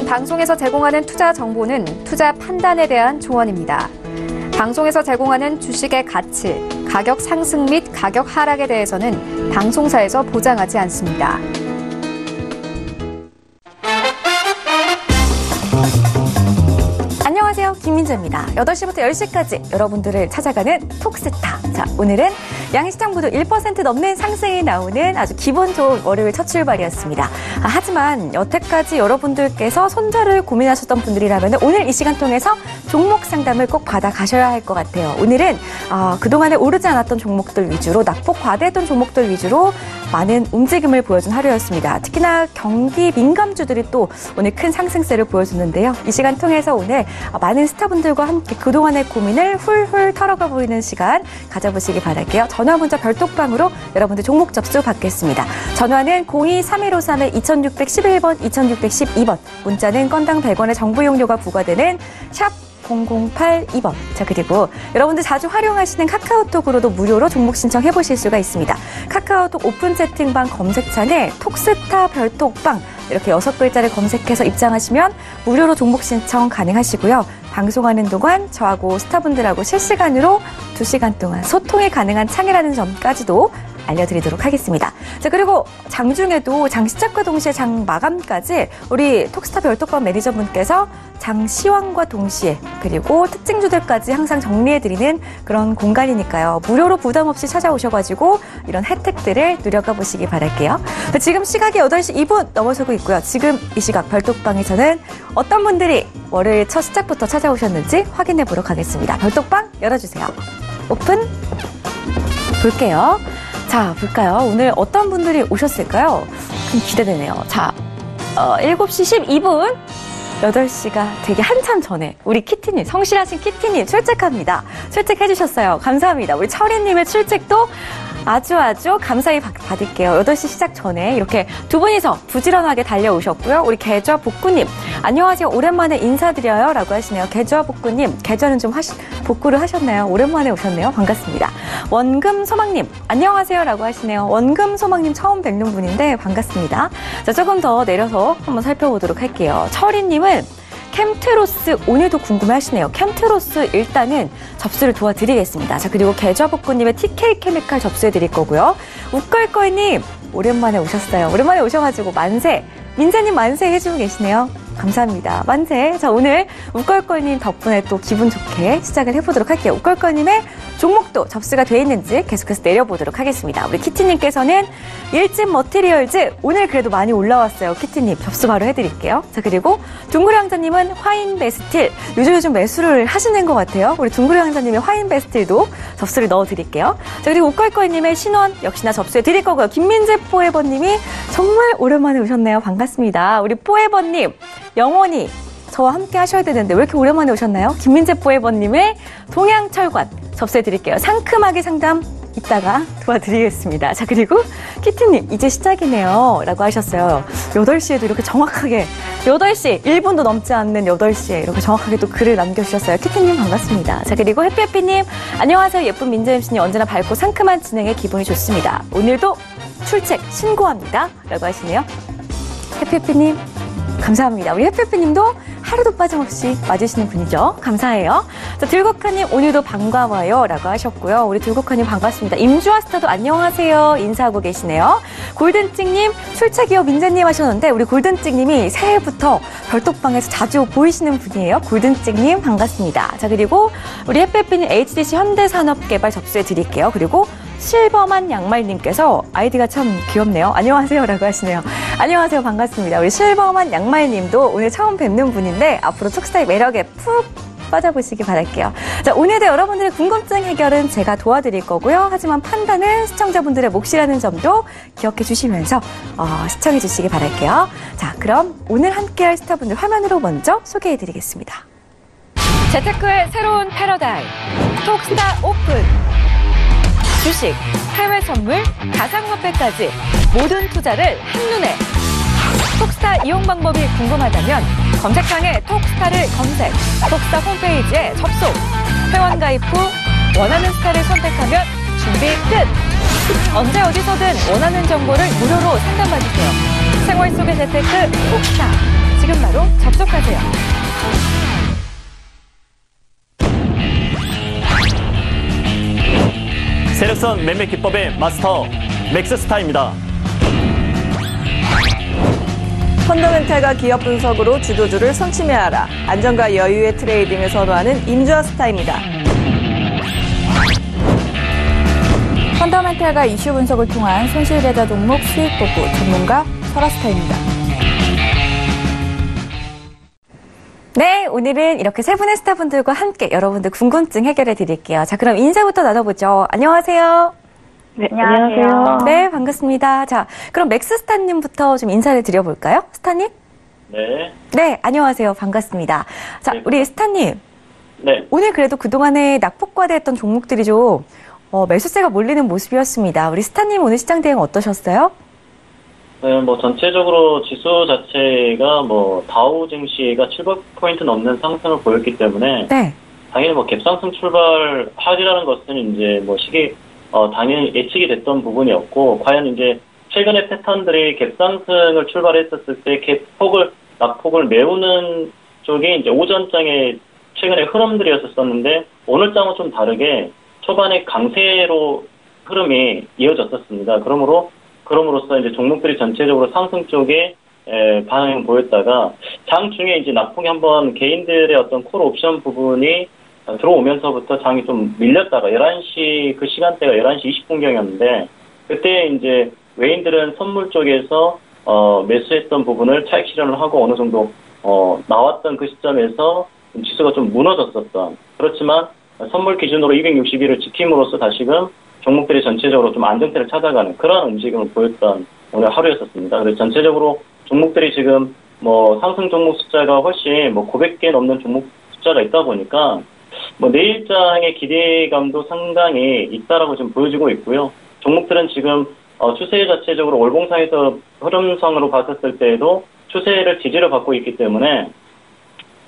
방송에서 제공하는 투자 정보는 투자 판단에 대한 조언입니다. 방송에서 제공하는 주식의 가치, 가격 상승 및 가격 하락에 대해서는 방송사에서 보장하지 않습니다. 안녕하세요. 김민재입니다. 8시부터 10시까지 여러분들을 찾아가는 톡스타. 자, 오늘은 양시장부도 1% 넘는 상승이 나오는 아주 기분 좋은 월요일 첫 출발이었습니다. 하지만 여태까지 여러분들께서 손절을 고민하셨던 분들이라면 오늘 이 시간 통해서 종목 상담을 꼭 받아가셔야 할 것 같아요. 오늘은 그동안에 오르지 않았던 종목들 위주로, 낙폭 과대했던 종목들 위주로 많은 움직임을 보여준 하루였습니다. 특히나 경기 민감주들이 또 오늘 큰 상승세를 보여줬는데요. 이 시간 통해서 오늘 많은 스타분들과 함께 그동안의 고민을 훌훌 털어가 보이는 시간 가져보시기 바랄게요. 전화 문자 별톡방으로 여러분들 종목 접수 받겠습니다. 전화는 02-3153-2611번, 2612번. 문자는 건당 100원의 정보 이용료가 부과되는 샵 0082번. 자, 그리고 여러분들 자주 활용하시는 카카오톡으로도 무료로 종목 신청해보실 수가 있습니다. 카카오톡 오픈 채팅방 검색창에 톡스타 별톡방 이렇게 6글자를 검색해서 입장하시면 무료로 종목 신청 가능하시고요. 방송하는 동안 저하고 스타분들하고 실시간으로 2시간 동안 소통이 가능한 창이라는 점까지도 알려드리도록 하겠습니다. 자, 그리고 장중에도 장 시작과 동시에 장 마감까지 우리 톡스타 별톡방 매니저분께서 장 시황과 동시에 그리고 특징주들까지 항상 정리해드리는 그런 공간이니까요. 무료로 부담 없이 찾아오셔가지고 이런 혜택들을 누려가 보시기 바랄게요. 지금 시각이 8시 2분 넘어서고 있고요. 지금 이 시각 별톡방에서는 어떤 분들이 월요일 첫 시작부터 찾아오셨는지 확인해보러 가겠습니다. 별톡방 열어주세요. 오픈 볼게요. 자, 볼까요? 오늘 어떤 분들이 오셨을까요? 좀 기대되네요. 자, 7시 12분, 8시가 되기 한참 전에 우리 키티님, 성실하신 키티님 출첵합니다. 출첵해주셨어요. 감사합니다. 우리 철이님의 출첵도 아주 감사히 받을게요. 8시 시작 전에 이렇게 두 분이서 부지런하게 달려오셨고요. 우리 계좌 복구님, 안녕하세요. 오랜만에 인사드려요. 라고 하시네요. 계좌 복구님, 계좌는 좀 복구를 하셨나요? 오랜만에 오셨네요. 반갑습니다. 원금 소망님, 안녕하세요. 라고 하시네요. 원금 소망님 처음 뵙는 분인데 반갑습니다. 자, 조금 더 내려서 한번 살펴보도록 할게요. 철이님은 캠트로스 오늘도 궁금해하시네요. 캠트로스 일단은 접수를 도와드리겠습니다. 자, 그리고 계좌복구님의 TK 케미칼 접수해드릴 거고요. 웃걸걸님 오랜만에 오셨어요. 오랜만에 오셔가지고 만세, 민재님 만세 해주고 계시네요. 감사합니다. 만세. 자, 오늘 웃걸걸님 덕분에 또 기분 좋게 시작을 해보도록 할게요. 웃걸걸님의 종목도 접수가 돼 있는지 계속해서 내려보도록 하겠습니다. 우리 키티님께서는 일진 머티리얼즈 오늘 그래도 많이 올라왔어요. 키티님 접수 바로 해드릴게요. 자, 그리고 둥그레 왕자님은 화인베스틸 요즘 매수를 하시는 것 같아요. 우리 둥그레 왕자님의 화인베스틸도 접수를 넣어드릴게요. 자, 그리고 웃걸걸님의 신원 역시나 접수해드릴 거고요. 김민재 포에버님이 정말 오랜만에 오셨네요. 반갑습니다. 우리 포에버님 영원히 저와 함께 하셔야 되는데 왜 이렇게 오랜만에 오셨나요? 김민재 포에버님의 동양철관 접수해드릴게요. 상큼하게 상담 이따가 도와드리겠습니다. 자, 그리고 키티님 이제 시작이네요 라고 하셨어요. 8시에도 이렇게 정확하게 8시 1분도 넘지 않는 8시에 이렇게 정확하게 또 글을 남겨주셨어요. 키티님 반갑습니다. 자, 그리고 해피해피님 안녕하세요. 예쁜 민재 MC님 언제나 밝고 상큼한 진행에 기분이 좋습니다. 오늘도 출첵 신고합니다 라고 하시네요. 해피해피님 감사합니다. 우리 해피해피님도 하루도 빠짐없이 와주시는 분이죠. 감사해요. 자, 들국화님 오늘도 반가워요 라고 하셨고요. 우리 들국화님 반갑습니다. 임주아스타도 안녕하세요 인사하고 계시네요. 골든찍님 출첵이요 민재님 하셨는데 우리 골든찍님이 새해부터 별톡방에서 자주 보이시는 분이에요. 골든찍님 반갑습니다. 자, 그리고 우리 해피해피님 HDC 현대산업개발 접수해 드릴게요. 그리고 실버만 양말님께서 아이디가 참 귀엽네요. 안녕하세요 라고 하시네요. 안녕하세요. 반갑습니다. 우리 실버만 양말님도 오늘 처음 뵙는 분인데 앞으로 톡스타의 매력에 푹 빠져보시기 바랄게요. 자, 오늘도 여러분들의 궁금증 해결은 제가 도와드릴 거고요. 하지만 판단은 시청자분들의 몫이라는 점도 기억해 주시면서 시청해 주시기 바랄게요. 자, 그럼 오늘 함께할 스타분들 화면으로 먼저 소개해 드리겠습니다. 재테크의 새로운 패러다임 톡스타 오픈. 주식, 해외 선물, 가상화폐까지 모든 투자를 한눈에. 톡스타 이용 방법이 궁금하다면 검색창에 톡스타를 검색, 톡스타 홈페이지에 접속, 회원 가입 후 원하는 스타를 선택하면 준비 끝! 언제 어디서든 원하는 정보를 무료로 상담받으세요. 생활 속의 재테크 톡스타. 지금 바로 접속하세요. 세력선 매매 기법의 마스터 맥스스타입니다. 펀더멘탈과 기업 분석으로 주도주를 선취매하라. 안정과 여유의 트레이딩을 선호하는 임주아스타입니다. 펀더멘탈과 이슈 분석을 통한 손실 배제 종목 수익 보고 전문가 설아스타입니다. 네, 오늘은 이렇게 세 분의 스타분들과 함께 여러분들 궁금증 해결해 드릴게요. 자, 그럼 인사부터 나눠보죠. 안녕하세요. 네, 안녕하세요. 네, 반갑습니다. 자, 그럼 맥스스타님부터 좀 인사를 드려볼까요? 스타님? 네. 네, 안녕하세요. 반갑습니다. 자, 네. 우리 스타님. 네. 오늘 그래도 그동안에 낙폭과대했던 종목들이 좀 매수세가 몰리는 모습이었습니다. 우리 스타님 오늘 시장 대응 어떠셨어요? 네, 전체적으로 지수 자체가 다우 증시가 700포인트 넘는 상승을 보였기 때문에 네. 당연히 갭상승 출발하리라는 것은 이제 당연히 예측이 됐던 부분이었고, 과연 이제 최근의 패턴들이 갭상승을 출발했었을 때 낙폭을 메우는 쪽이 이제 오전장의 최근의 흐름들이었었는데, 오늘 장은 좀 다르게 초반에 강세로 흐름이 이어졌었습니다. 그럼으로써 이제 종목들이 전체적으로 상승 쪽에 반응을 보였다가 장 중에 이제 낙폭이 한번 개인들의 어떤 콜 옵션 부분이 들어오면서부터 장이 좀 밀렸다가 11시, 그 시간대가 11시 20분경이었는데, 그때 이제 외인들은 선물 쪽에서 매수했던 부분을 차익 실현을 하고 어느 정도 나왔던 그 시점에서 지수가 좀 무너졌었던, 그렇지만 선물 기준으로 260일을 지킴으로써 다시금 종목들이 전체적으로 좀 안정세를 찾아가는 그런 움직임을 보였던 오늘 하루였었습니다. 그래서 전체적으로 종목들이 지금 상승 종목 숫자가 훨씬 900개 넘는 종목 숫자가 있다 보니까 내일장의 기대감도 상당히 있다라고 지금 보여지고 있고요. 종목들은 지금 추세 자체적으로 월봉상에서 흐름상으로 봤었을 때에도 추세를 지지를 받고 있기 때문에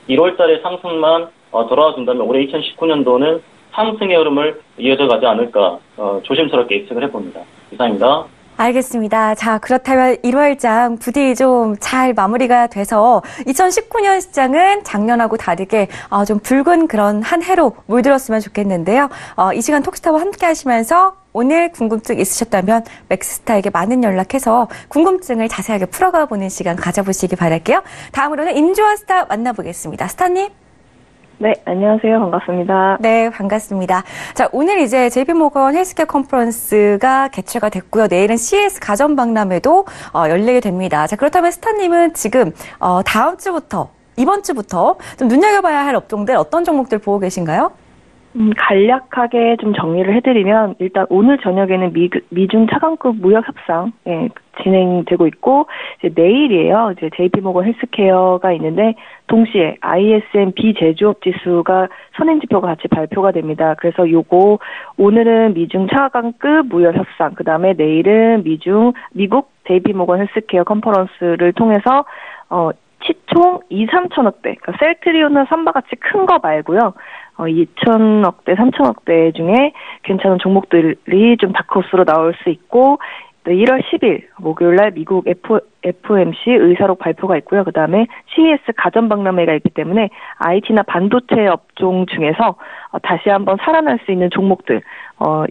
1월 달에 상승만 돌아와 준다면 올해 2019년도는 상승의 흐름을 이어져가지 않을까 조심스럽게 예측을 해봅니다. 이상입니다. 알겠습니다. 자, 그렇다면 1월장 부디 좀 잘 마무리가 돼서 2019년 시장은 작년하고 다르게 좀 붉은 그런 한 해로 물들었으면 좋겠는데요. 이 시간 톡스타와 함께 하시면서 오늘 궁금증 있으셨다면 맥스스타에게 많은 연락해서 궁금증을 자세하게 풀어가 보는 시간 가져보시기 바랄게요. 다음으로는 임주아스타 만나보겠습니다. 스타님. 네, 안녕하세요. 반갑습니다. 네, 반갑습니다. 자, 오늘 이제 JP모건 헬스케어 컨퍼런스가 개최가 됐고요. 내일은 CES 가전 박람회도 열리게 됩니다. 자, 그렇다면 스타님은 지금 다음 주부터, 이번 주부터 좀 눈여겨봐야 할 업종들 어떤 종목들 보고 계신가요? 간략하게 좀 정리를 해드리면, 일단 오늘 저녁에는 미중 차관급 무역 협상 진행되고 있고, 이제 내일이에요. 이제 JP모건 헬스케어가 있는데, 동시에 ISM 비제조업 지수가 선행지표가 같이 발표가 됩니다. 그래서 오늘은 미중 차관급 무역 협상, 그 다음에 내일은 미국 JP모건 헬스케어 컨퍼런스를 통해서 시총 2~3천억대, 그러니까 셀트리온은 삼바같이 큰 거 말고요. 2천억대, 3천억대 중에 괜찮은 종목들이 좀 다크호스로 나올 수 있고, 1월 10일 목요일날 미국 FOMC 의사록 발표가 있고요. 그 다음에 CES 가전 박람회가 있기 때문에 IT나 반도체 업종 중에서 다시 한번 살아날 수 있는 종목들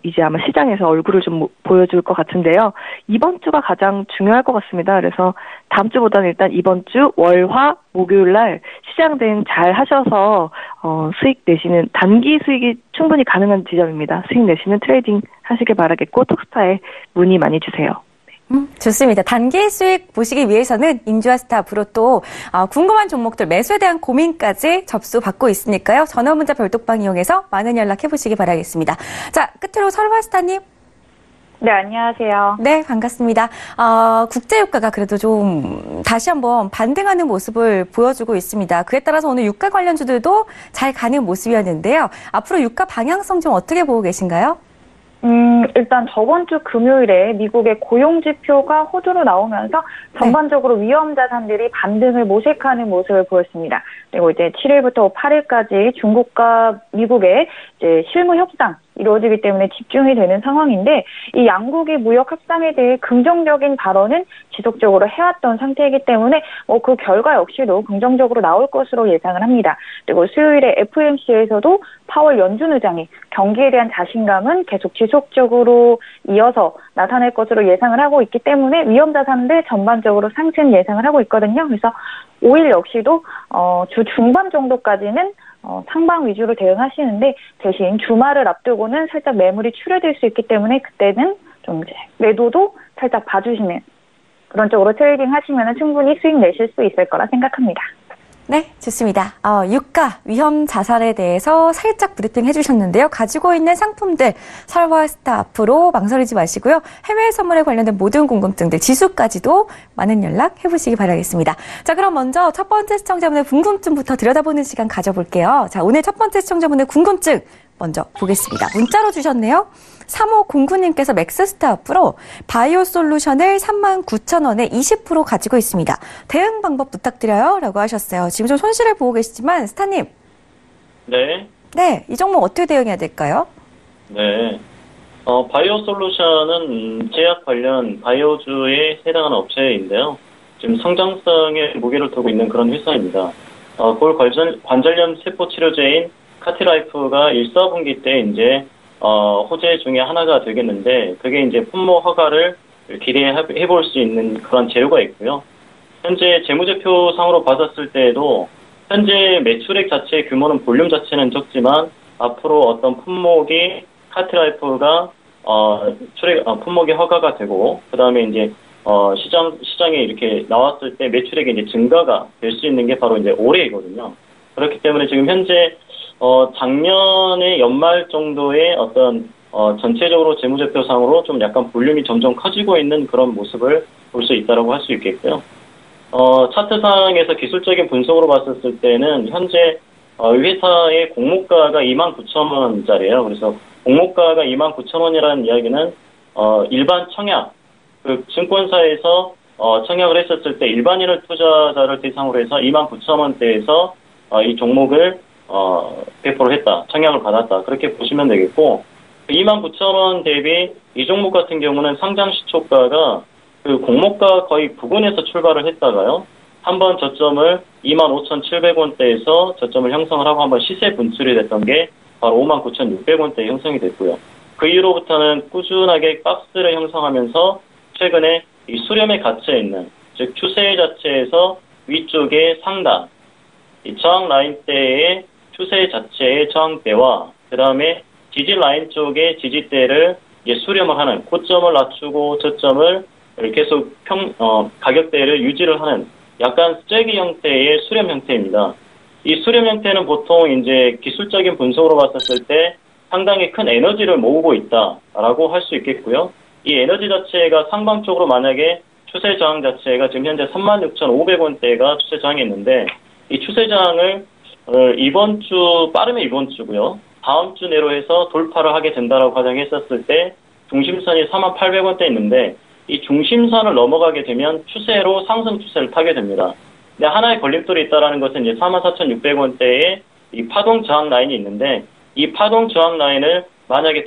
이제 아마 시장에서 얼굴을 좀 보여줄 것 같은데요. 이번 주가 가장 중요할 것 같습니다. 그래서 다음 주보다는 일단 이번 주 월화 목요일날 시장 대응 잘 하셔서 수익 내시는, 단기 수익이 충분히 가능한 지점입니다. 수익 내시는 트레이딩 하시길 바라겠고, 톡스타에 문의 많이 주세요. 좋습니다. 단기 수익 보시기 위해서는 임주아스타 앞으로 또 궁금한 종목들 매수에 대한 고민까지 접수받고 있으니까요. 전화 문자 별도방 이용해서 많은 연락해 보시기 바라겠습니다. 자, 끝으로 설화스타님. 네, 안녕하세요. 네, 반갑습니다. 국제유가가 그래도 좀 다시 한번 반등하는 모습을 보여주고 있습니다. 그에 따라서 오늘 유가 관련주들도 잘 가는 모습이었는데요. 앞으로 유가 방향성 좀 어떻게 보고 계신가요? 일단 저번 주 금요일에 미국의 고용지표가 호주로 나오면서 전반적으로 위험 자산들이 반등을 모색하는 모습을 보였습니다. 그리고 이제 7일부터 8일까지 중국과 미국의 이제 실무 협상 이루어지기 때문에 집중이 되는 상황인데 이 양국의 무역 협상에 대해 긍정적인 발언은 지속적으로 해왔던 상태이기 때문에 그 결과 역시도 긍정적으로 나올 것으로 예상을 합니다. 그리고 수요일에 FOMC에서도 파월 연준 의장이 경기에 대한 자신감은 계속 지속적으로 이어서 나타낼 것으로 예상을 하고 있기 때문에 위험 자산들 전반적으로 상승 예상을 하고 있거든요. 그래서 5일 역시도 주 중반 정도까지는 상방 위주로 대응하시는데 대신 주말을 앞두고는 살짝 매물이 출혈될 수 있기 때문에 그때는 좀 이제 매도도 살짝 봐주시면 그런 쪽으로 트레이딩 하시면 충분히 수익 내실 수 있을 거라 생각합니다. 네, 좋습니다. 유가, 위험 자산에 대해서 살짝 브리핑 해주셨는데요. 가지고 있는 상품들, 설화스타 앞으로 망설이지 마시고요. 해외 선물에 관련된 모든 궁금증들, 지수까지도 많은 연락 해보시기 바라겠습니다. 자, 그럼 먼저 첫 번째 시청자분의 궁금증부터 들여다보는 시간 가져볼게요. 자, 오늘 첫 번째 시청자분의 궁금증 먼저 보겠습니다. 문자로 주셨네요. 3509님께서 맥스스타 앞으로 바이오 솔루션을 39,000원에 20% 가지고 있습니다. 대응 방법 부탁드려요. 라고 하셨어요. 지금 좀 손실을 보고 계시지만 스타님. 네. 네, 이 종목 어떻게 대응해야 될까요? 네. 바이오 솔루션은 제약 관련 바이오주에 해당하는 업체인데요. 지금 성장성에 무게를 두고 있는 그런 회사입니다. 골 관절염 세포 치료제인 카티라이프가 1, 4분기 때 이제 호재 중에 하나가 되겠는데 그게 이제 품목 허가를 기대해 볼 수 있는 그런 재료가 있고요. 현재 재무제표상으로 봤었을 때에도 현재 매출액 자체의 규모는 볼륨 자체는 적지만 앞으로 어떤 품목이 카티라이프가 품목이 허가가 되고 그다음에 이제 시장에 이렇게 나왔을 때 매출액이 이제 증가가 될 수 있는 게 바로 이제 올해이거든요. 그렇기 때문에 지금 현재 작년의 연말 정도의 어떤 전체적으로 재무제표상으로 좀 약간 볼륨이 점점 커지고 있는 그런 모습을 볼 수 있다라고 할 수 있겠고요. 차트상에서 기술적인 분석으로 봤었을 때는 현재 회사의 공모가가 29,000원짜리예요. 그래서 공모가가 29,000원이라는 이야기는 일반 청약, 그 증권사에서 청약을 했었을 때 일반인을 투자자를 대상으로 해서 29,000원대에서 이 종목을 배포를 했다, 청약을 받았다, 그렇게 보시면 되겠고, 29,000원 대비 이 종목 같은 경우는 상장 시초가가 그 공모가 거의 부근에서 출발을 했다가요, 한번 저점을 25,700원대에서 저점을 형성을 하고 한번 시세 분출이 됐던 게 바로 59,600원대에 형성이 됐고요. 그 이후로부터는 꾸준하게 박스를 형성하면서 최근에 이 수렴에 갇혀 있는, 즉 추세 자체에서 위쪽의 상단, 이 저항 라인대의 추세 자체의 저항대와 그 다음에 지지 라인 쪽의 지지대를 이제 수렴을 하는, 고점을 낮추고 저점을 계속 가격대를 유지를 하는 약간 쐐기 형태의 수렴 형태입니다. 이 수렴 형태는 보통 이제 기술적인 분석으로 봤었을 때 상당히 큰 에너지를 모으고 있다라고 할 수 있겠고요. 이 에너지 자체가 상방 쪽으로 만약에 추세 저항 자체가 지금 현재 36,500원대가 추세 저항이 있는데 이 추세 저항을 이번 주, 빠르면 이번 주고요. 다음 주 내로 해서 돌파를 하게 된다라고 가정했었을 때 중심선이 48,000원대 있는데 이 중심선을 넘어가게 되면 추세로 상승 추세를 타게 됩니다. 근데 하나의 걸림돌이 있다라는 것은 이제 44,600원대에 이 파동 저항 라인이 있는데 이 파동 저항 라인을 만약에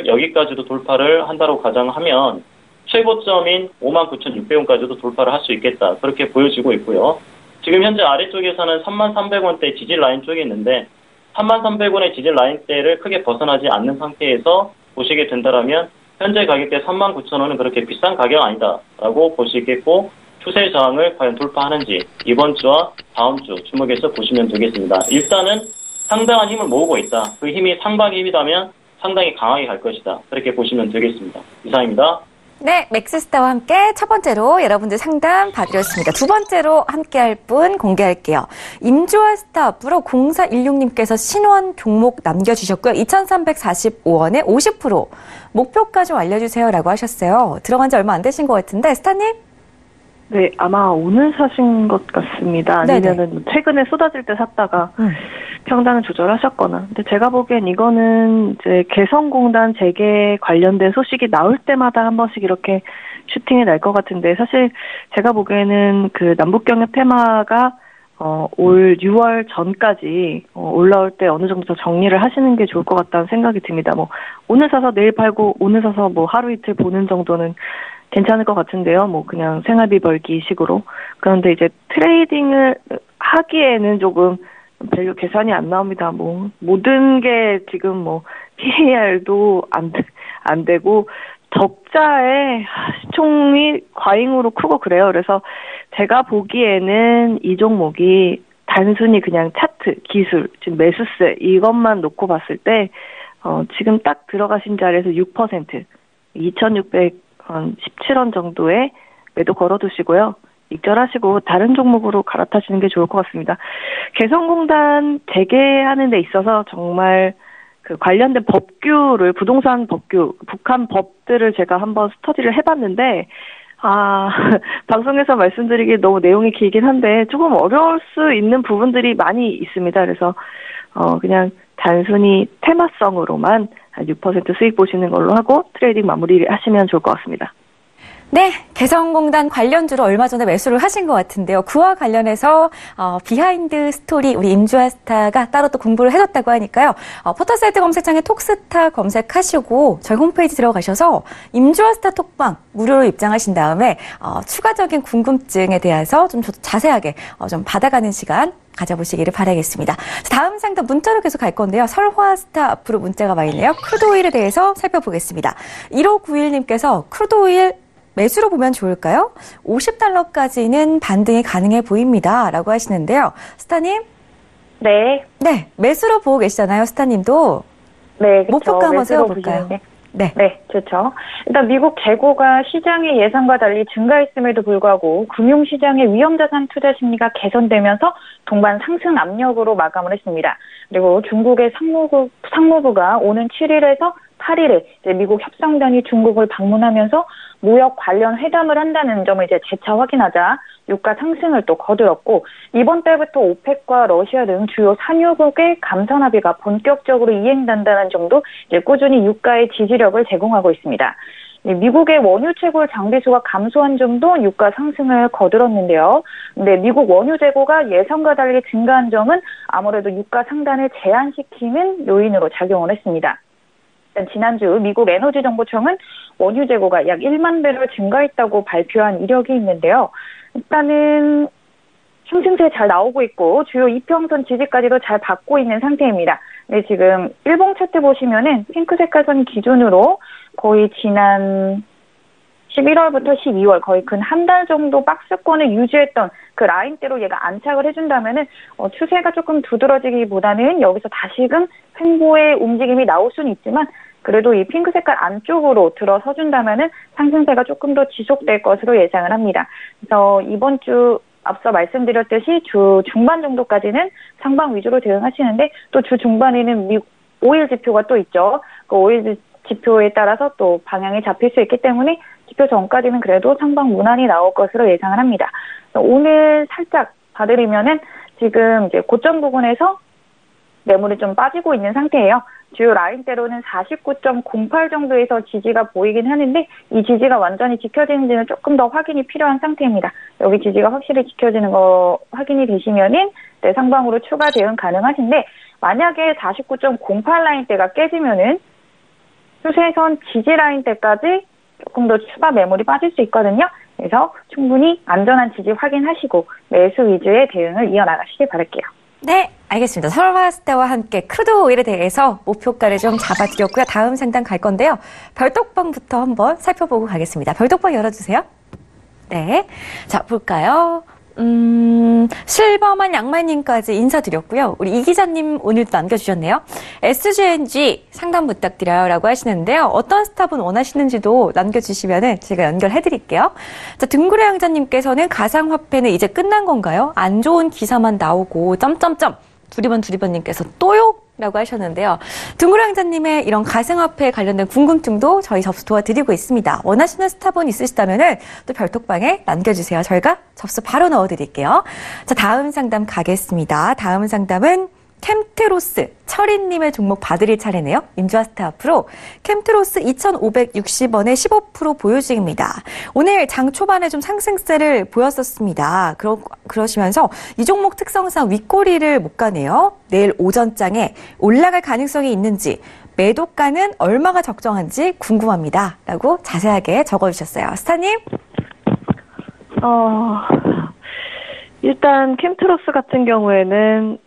여기까지도 돌파를 한다고 가정하면 최고점인 59,600원까지도 돌파를 할 수 있겠다. 그렇게 보여지고 있고요. 지금 현재 아래쪽에서는 33,300원대 지지 라인 쪽에 있는데 33,300원의 지지 라인대를 크게 벗어나지 않는 상태에서 보시게 된다면 현재 가격대 39,000원은 그렇게 비싼 가격 아니다라고 볼 수 있겠고 추세 저항을 과연 돌파하는지 이번 주와 다음 주 주목해서 보시면 되겠습니다. 일단은 상당한 힘을 모으고 있다. 그 힘이 상방의 힘이라면 상당히 강하게 갈 것이다. 그렇게 보시면 되겠습니다. 이상입니다. 네, 맥스스타와 함께 첫 번째로 여러분들 상담 봐드렸습니다. 두 번째로 함께할 분 공개할게요. 임주아스타 앞으로 0416님께서 신원 종목 남겨주셨고요. 2,345원에 50% 목표가 좀 알려주세요라고 하셨어요. 들어간 지 얼마 안 되신 것 같은데 스타님? 네, 아마 오늘 사신 것 같습니다. 아니면은 최근에 쏟아질 때 샀다가 평단을 조절하셨거나. 근데 제가 보기엔 이거는 이제 개성공단 재개 관련된 소식이 나올 때마다 한 번씩 이렇게 슈팅이 날 것 같은데 사실 제가 보기에는 그 남북경협 테마가 올 6월 전까지 올라올 때 어느 정도 더 정리를 하시는 게 좋을 것 같다는 생각이 듭니다. 뭐 오늘 사서 내일 팔고 오늘 사서 뭐 하루 이틀 보는 정도는 괜찮을 것 같은데요. 뭐 그냥 생활비 벌기 식으로. 그런데 이제 트레이딩을 하기에는 조금 밸류 계산이 안 나옵니다. 뭐 모든 게 지금 뭐 PAR도 안 되고 적자의 시총이 과잉으로 크고 그래요. 그래서 제가 보기에는 이 종목이 단순히 그냥 차트, 기술, 지금 매수세 이것만 놓고 봤을 때 지금 딱 들어가신 자리에서 6%, 2,617원 정도에 매도 걸어두시고요. 익절하시고 다른 종목으로 갈아타시는 게 좋을 것 같습니다. 개성공단 재개하는 데 있어서 정말 그 관련된 법규를, 부동산 법규, 북한 법들을 제가 한번 스터디를 해봤는데, 방송에서 말씀드리기 너무 내용이 길긴 한데, 조금 어려울 수 있는 부분들이 많이 있습니다. 그래서, 그냥 단순히 테마성으로만 한 6% 수익 보시는 걸로 하고 트레이딩 마무리 하시면 좋을 것 같습니다. 네, 개성공단 관련주로 얼마 전에 매수를 하신 것 같은데요. 그와 관련해서 비하인드 스토리 우리 임주아스타가 따로 또 공부를 해줬다고 하니까요. 포털사이트 검색창에 톡스타 검색하시고 저희 홈페이지 들어가셔서 임주아스타 톡방 무료로 입장하신 다음에 추가적인 궁금증에 대해서 좀 자세하게 좀 받아가는 시간 가져보시기를 바라겠습니다. 다음 상담 문자로 계속 갈 건데요. 설화스타 앞으로 문자가 많이 있네요. 크루드오일에 대해서 살펴보겠습니다. 1591님께서 크루드오일 매수로 보면 좋을까요? 50달러까지는 반등이 가능해 보입니다. 라고 하시는데요. 스타님? 네. 네, 매수로 보고 계시잖아요. 스타님도. 네, 그렇죠. 목표가 한번 세워볼까요? 네. 네, 좋죠. 일단 미국 재고가 시장의 예상과 달리 증가했음에도 불구하고 금융시장의 위험자산 투자 심리가 개선되면서 동반 상승 압력으로 마감을 했습니다. 그리고 중국의 상무부가 오는 7일에서 8일에 이제 미국 협상단이 중국을 방문하면서 무역 관련 회담을 한다는 점을 이제 재차 확인하자 유가 상승을 또 거들었고, 이번 달부터 오펙과 러시아 등 주요 산유국의 감산 합의가 본격적으로 이행된다는 점도 이제 꾸준히 유가의 지지력을 제공하고 있습니다. 미국의 원유 채굴 장비수가 감소한 점도 유가 상승을 거들었는데요. 근데 미국 원유 재고가 예상과 달리 증가한 점은 아무래도 유가 상단을 제한시키는 요인으로 작용을 했습니다. 지난주 미국 에너지정보청은 원유 재고가 약 1만 배럴 증가했다고 발표한 이력이 있는데요. 일단은 상승세 잘 나오고 있고 주요 이평선 지지까지도 잘 받고 있는 상태입니다. 근데 지금 일봉 차트 보시면은 핑크 색깔선 기준으로 거의 지난 11월부터 12월 거의 근 한 달 정도 박스권을 유지했던 그 라인대로 얘가 안착을 해준다면은 추세가 조금 두드러지기보다는 여기서 다시금 횡보의 움직임이 나올 수는 있지만 그래도 이 핑크 색깔 안쪽으로 들어서준다면은 상승세가 조금 더 지속될 것으로 예상을 합니다. 그래서 이번 주 앞서 말씀드렸듯이 주 중반 정도까지는 상방 위주로 대응하시는데 또 주 중반에는 미국 5일 지표가 또 있죠. 그 5일 지표에 따라서 또 방향이 잡힐 수 있기 때문에 지표 전까지는 그래도 상방 무난히 나올 것으로 예상을 합니다. 오늘 살짝 봐드리면은 지금 이제 고점 부분에서 매물이 좀 빠지고 있는 상태예요. 주요 라인대로는 49.08 정도에서 지지가 보이긴 하는데 이 지지가 완전히 지켜지는지는 조금 더 확인이 필요한 상태입니다. 여기 지지가 확실히 지켜지는 거 확인이 되시면은 네, 상방으로 추가 대응 가능하신데 만약에 49.08 라인대가 깨지면은 추세선 지지 라인대까지 조금 더 추가 매물이 빠질 수 있거든요. 그래서 충분히 안전한 지지 확인하시고 매수 위주의 대응을 이어나가시길 바랄게요. 네, 알겠습니다. 설화스타와 함께 크루드 오일에 대해서 목표가를 좀 잡아드렸고요. 다음 상담 갈 건데요. 별독방부터 한번 살펴보고 가겠습니다. 별독방 열어주세요. 네, 자 볼까요? 실버만 양말님까지 인사드렸고요. 우리 이 기자님 오늘도 남겨주셨네요. SGNG 상담 부탁드려요 라고 하시는데요. 어떤 스탑은 원하시는지도 남겨주시면 제가 연결해드릴게요. 자, 등구레 양자님께서는 가상화폐는 이제 끝난 건가요? 안 좋은 기사만 나오고 점점점 두리번님께서 또요? 라고 하셨는데요. 등구랑자님의 이런 가상화폐에 관련된 궁금증도 저희 접수 도와드리고 있습니다. 원하시는 스탑은 있으시다면 또 별톡방에 남겨주세요. 저희가 접수 바로 넣어드릴게요. 자, 다음 상담 가겠습니다. 다음 상담은 캠트로스, 철인님의 종목 봐드릴 차례네요. 인주아스타 앞으로 캠트로스 2,560원에 15% 보유 중입니다. 오늘 장 초반에 좀 상승세를 보였었습니다. 그러시면서 이 종목 특성상 윗꼬리를 못 가네요. 내일 오전장에 올라갈 가능성이 있는지, 매도가는 얼마가 적정한지 궁금합니다. 라고 자세하게 적어주셨어요. 스타님? 일단 캠트로스 같은 경우에는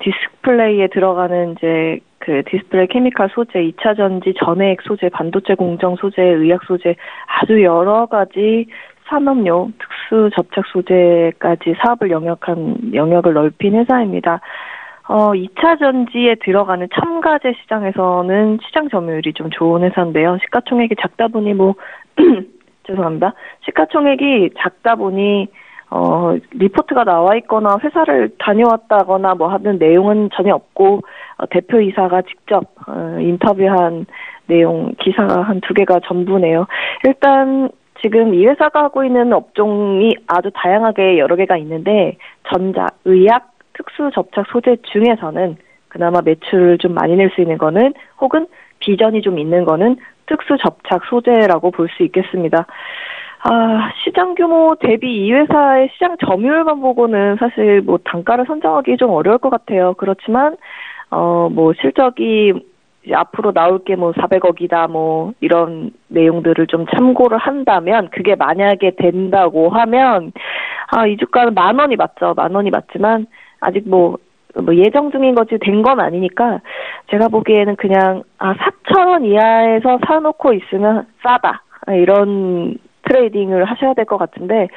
디스플레이에 들어가는 이제 그 디스플레이 케미칼 소재, 2차 전지, 전해액 소재, 반도체 공정 소재, 의약 소재 아주 여러 가지 산업용 특수 접착 소재까지 사업을 영역을 넓힌 회사입니다. 2차 전지에 들어가는 첨가제 시장에서는 시장 점유율이 좀 좋은 회사인데요. 시가총액이 작다 보니 죄송합니다. 시가총액이 작다 보니 리포트가 나와 있거나 회사를 다녀왔다거나 뭐 하는 내용은 전혀 없고, 대표이사가 직접 인터뷰한 내용 기사가 한 2개가 전부네요. 일단 지금 이 회사가 하고 있는 업종이 아주 다양하게 여러 개가 있는데, 전자, 의약, 특수 접착 소재 중에서는 그나마 매출을 좀 많이 낼 수 있는 거는, 혹은 비전이 좀 있는 거는 특수 접착 소재라고 볼 수 있겠습니다. 시장 규모 대비 이 회사의 시장 점유율만 보고는 사실 뭐 단가를 선정하기 좀 어려울 것 같아요. 그렇지만, 뭐 실적이 앞으로 나올 게 뭐 400억이다 뭐 이런 내용들을 좀 참고를 한다면, 그게 만약에 된다고 하면, 이 주가는 10,000원이 맞죠. 10,000원이 맞지만, 아직 뭐 예정 중인 거지 된 건 아니니까, 제가 보기에는 그냥, 4,000원 이하에서 사놓고 있으면 싸다. 이런 트레이딩을 하셔야 될 것 같은데,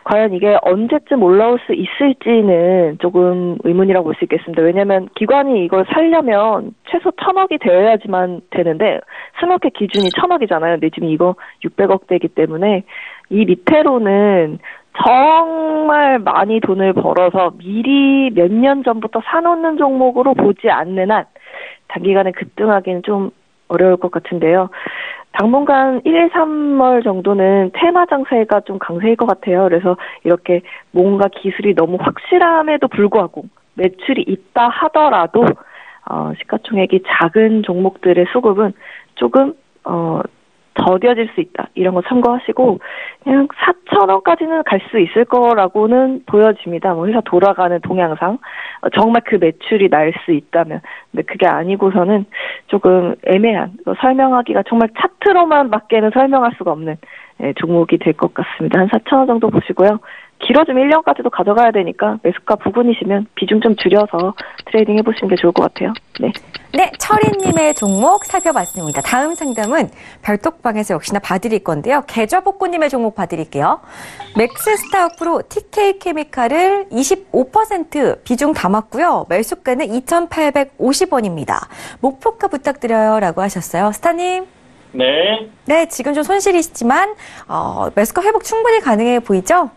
과연 이게 언제쯤 올라올 수 있을지는 조금 의문이라고 볼 수 있겠습니다. 왜냐하면 기관이 이걸 살려면 최소 1,000억이 되어야지만 되는데, 스마켓 기준이 1,000억이잖아요. 근데 지금 이거 600억대이기 때문에 이 밑으로는 정말 많이 돈을 벌어서 미리 몇 년 전부터 사놓는 종목으로 보지 않는 한 단기간에 급등하기는 좀 어려울 것 같은데요. 당분간 1, 3월 정도는 테마 장세가 좀 강세일 것 같아요. 그래서 이렇게 뭔가 기술이 너무 확실함에도 불구하고 매출이 있다 하더라도 시가총액이 작은 종목들의 수급은 조금 더뎌질 수 있다. 이런 거 참고하시고, 그냥 4,000원까지는 갈 수 있을 거라고는 보여집니다. 뭐 회사 돌아가는 동향상 정말 그 매출이 날 수 있다면. 근데 그게 아니고서는 조금 애매한, 설명하기가 정말 차트로만 밖에는 설명할 수가 없는 종목이 될 것 같습니다. 한 4,000원 정도 보시고요. 길어지면 1년까지도 가져가야 되니까 매수가 부근이시면 비중 좀 줄여서 트레이딩 해보시는 게 좋을 것 같아요. 네. 네, 철인님의 종목 살펴봤습니다. 다음 상담은 별톡방에서 역시나 봐드릴 건데요. 계좌복구님의 종목 봐드릴게요. 맥스스타프로 TK케미칼을 25% 비중 담았고요. 매수가는 2,850원입니다. 목표가 부탁드려요 라고 하셨어요. 스타님. 네. 네, 지금 좀 손실이시지만 매수가 회복 충분히 가능해 보이죠?